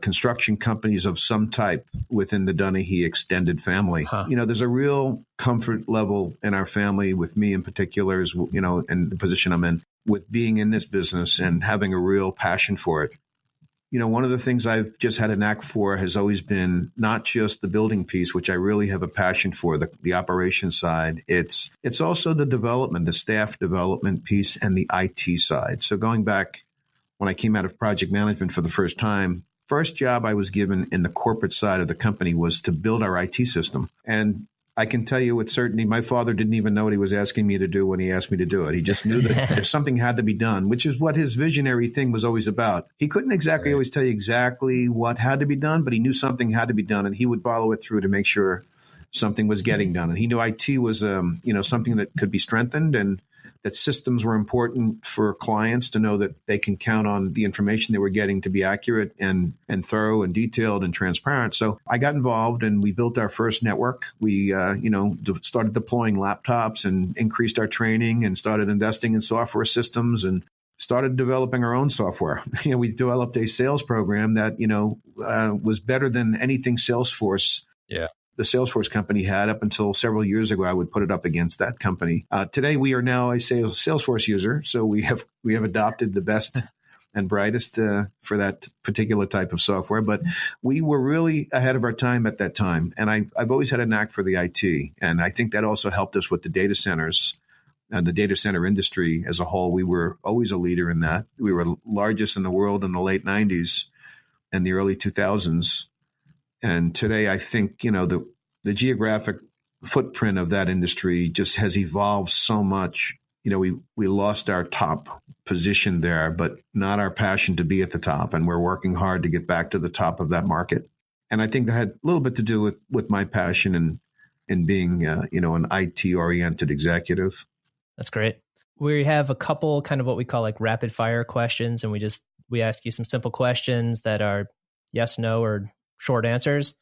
construction companies of some type within the Donaghy extended family. Huh. There's a real comfort level in our family with me in particular, and the position I'm in, with being in this business and having a real passion for it. One of the things I've just had a knack for has always been not just the building piece, which I really have a passion for, the operation side. It's also the development, the staff development piece, and the IT side. So going back when I came out of project management for the first time, first job I was given in the corporate side of the company was to build our IT system. And I can tell you with certainty, my father didn't even know what he was asking me to do when he asked me to do it. He just knew that something had to be done, which is what his visionary thing was always about. He couldn't exactly always tell you exactly what had to be done, but he knew something had to be done, and he would follow it through to make sure something was getting done. And he knew IT was, something that could be strengthened, and that systems were important for clients to know that they can count on the information they were getting to be accurate and thorough and detailed and transparent. So I got involved, and we built our first network. We, started deploying laptops and increased our training and started investing in software systems and started developing our own software. We developed a sales program that, was better than anything Salesforce. Yeah. The Salesforce company had up until several years ago. I would put it up against that company. Today, we are now a Salesforce user, so we have adopted the best and brightest for that particular type of software. But we were really ahead of our time at that time, and I've always had a knack for the IT, and I think that also helped us with the data centers and the data center industry as a whole. We were always a leader in that. We were largest in the world in the late 90s and the early 2000s. And today, I think, the geographic footprint of that industry just has evolved so much. We lost our top position there, but not our passion to be at the top. And we're working hard to get back to the top of that market. And I think that had a little bit to do with my passion and being, an IT-oriented executive. That's great. We have a couple kind of what we call like rapid fire questions, and we ask you some simple questions that are yes, no, or short answers.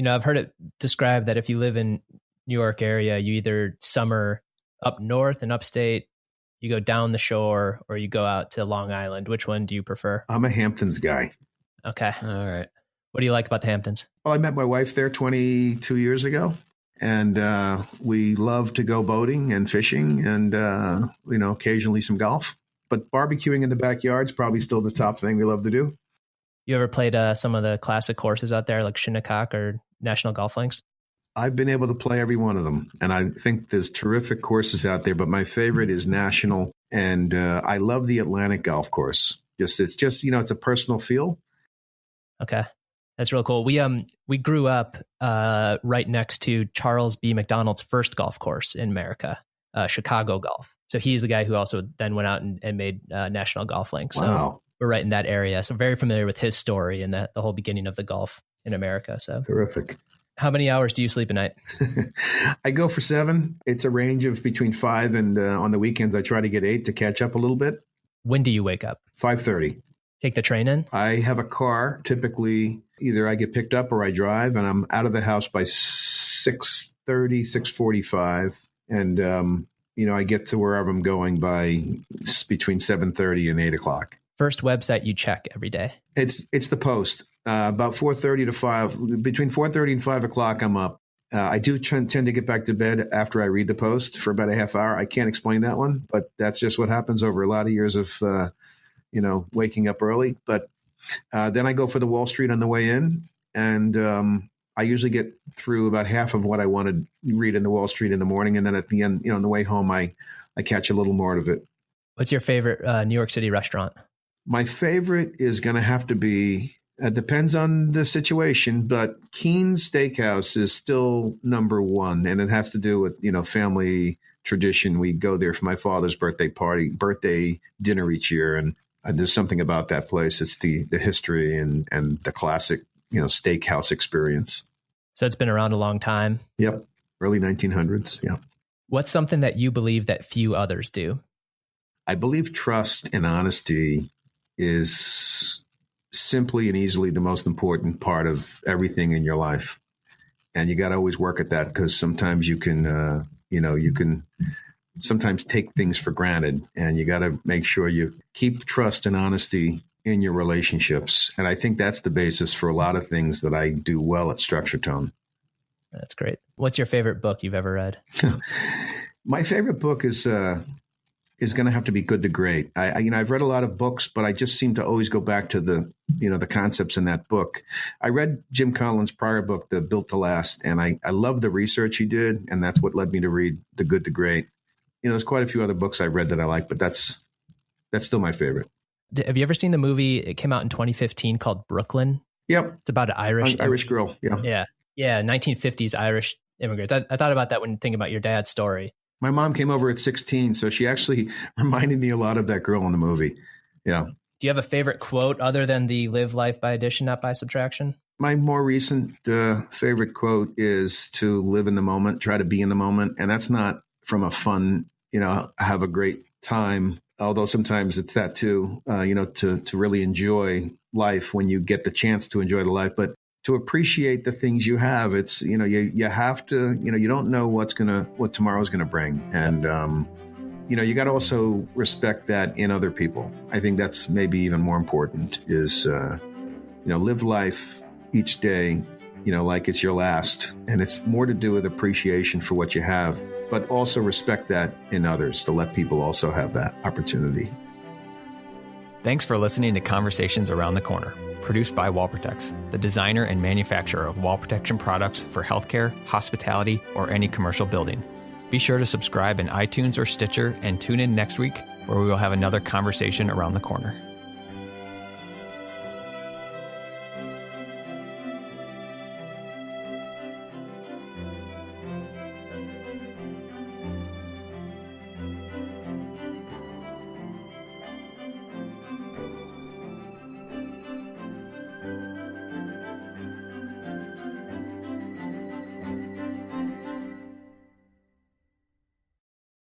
I've heard it described that if you live in New York area, you either summer up north and upstate, you go down the shore, or you go out to Long Island. Which one do you prefer? I'm a Hamptons guy. Okay. All right. What do you like about the Hamptons? Well, I met my wife there 22 years ago, and we love to go boating and fishing and, occasionally some golf. But barbecuing in the backyard's probably still the top thing we love to do. You ever played some of the classic courses out there, like Shinnecock or National Golf Links? I've been able to play every one of them, and I think there's terrific courses out there, but my favorite is National, and I love the Atlantic Golf Course. It's a personal feel. Okay. That's real cool. We grew up right next to Charles B. McDonald's first golf course in America, Chicago Golf. So he's the guy who also then went out and made National Golf Links. So wow. We're right in that area. So very familiar with his story and the whole beginning of the golf in America. So terrific. How many hours do you sleep a night? I go for 7. It's a range of between 5 and on the weekends, I try to get 8 to catch up a little bit. When do you wake up? 5:30. Take the train in? I have a car. Typically, either I get picked up or I drive, and I'm out of the house by 6:30, 6:45. And, I get to wherever I'm going by between 7:30 and 8 o'clock. First website you check every day? It's the Post. About 4:30 to 5, between 4:30 and 5 o'clock, I'm up. I do tend to get back to bed after I read the Post for about a half hour. I can't explain that one, but that's just what happens over a lot of years of, waking up early. But then I go for the Wall Street on the way in, and I usually get through about half of what I want to read in the Wall Street in the morning. And then at the end, on the way home, I catch a little more of it. What's your favorite New York City restaurant? My favorite is going to have to be, depends on the situation, but Keen's Steakhouse is still number one. And it has to do with, family tradition. We go there for my father's birthday dinner each year. And there's something about that place. It's the history and the classic, steakhouse experience. So it's been around a long time. Yep. Early 1900s. Yeah. What's something that you believe that few others do? I believe trust and honesty is simply and easily the most important part of everything in your life. And you got to always work at that, because sometimes you can sometimes take things for granted, and you got to make sure you keep trust and honesty in your relationships. And I think that's the basis for a lot of things that I do well at Structure Tone. That's great. What's your favorite book you've ever read? My favorite book is going to have to be Good to Great. I've read a lot of books, but I just seem to always go back to the concepts in that book. I read Jim Collins' prior book, The Built to Last, and I love the research he did, and that's what led me to read The Good to Great. There's quite a few other books I've read that I like, but that's still my favorite. Have you ever seen the movie? It came out in 2015 called Brooklyn. Yep. It's about an Irish girl. Yeah. Yeah. 1950s Irish immigrants. I thought about that when thinking about your dad's story. My mom came over at 16, so she actually reminded me a lot of that girl in the movie. Yeah. Do you have a favorite quote other than the live life by addition, not by subtraction? My more recent favorite quote is to live in the moment, try to be in the moment. And that's not from a fun, have a great time. Although sometimes it's that too, to really enjoy life when you get the chance to enjoy the life, but to appreciate the things you have. It's, you have to, you don't know what tomorrow's going to bring. And, you got to also respect that in other people. I think that's maybe even more important is, live life each day, like it's your last. And it's more to do with appreciation for what you have, but also respect that in others, to let people also have that opportunity. Thanks for listening to Conversations Around the Corner, produced by WallProtects, the designer and manufacturer of wall protection products for healthcare, hospitality, or any commercial building. Be sure to subscribe in iTunes or Stitcher and tune in next week, where we will have another conversation around the corner.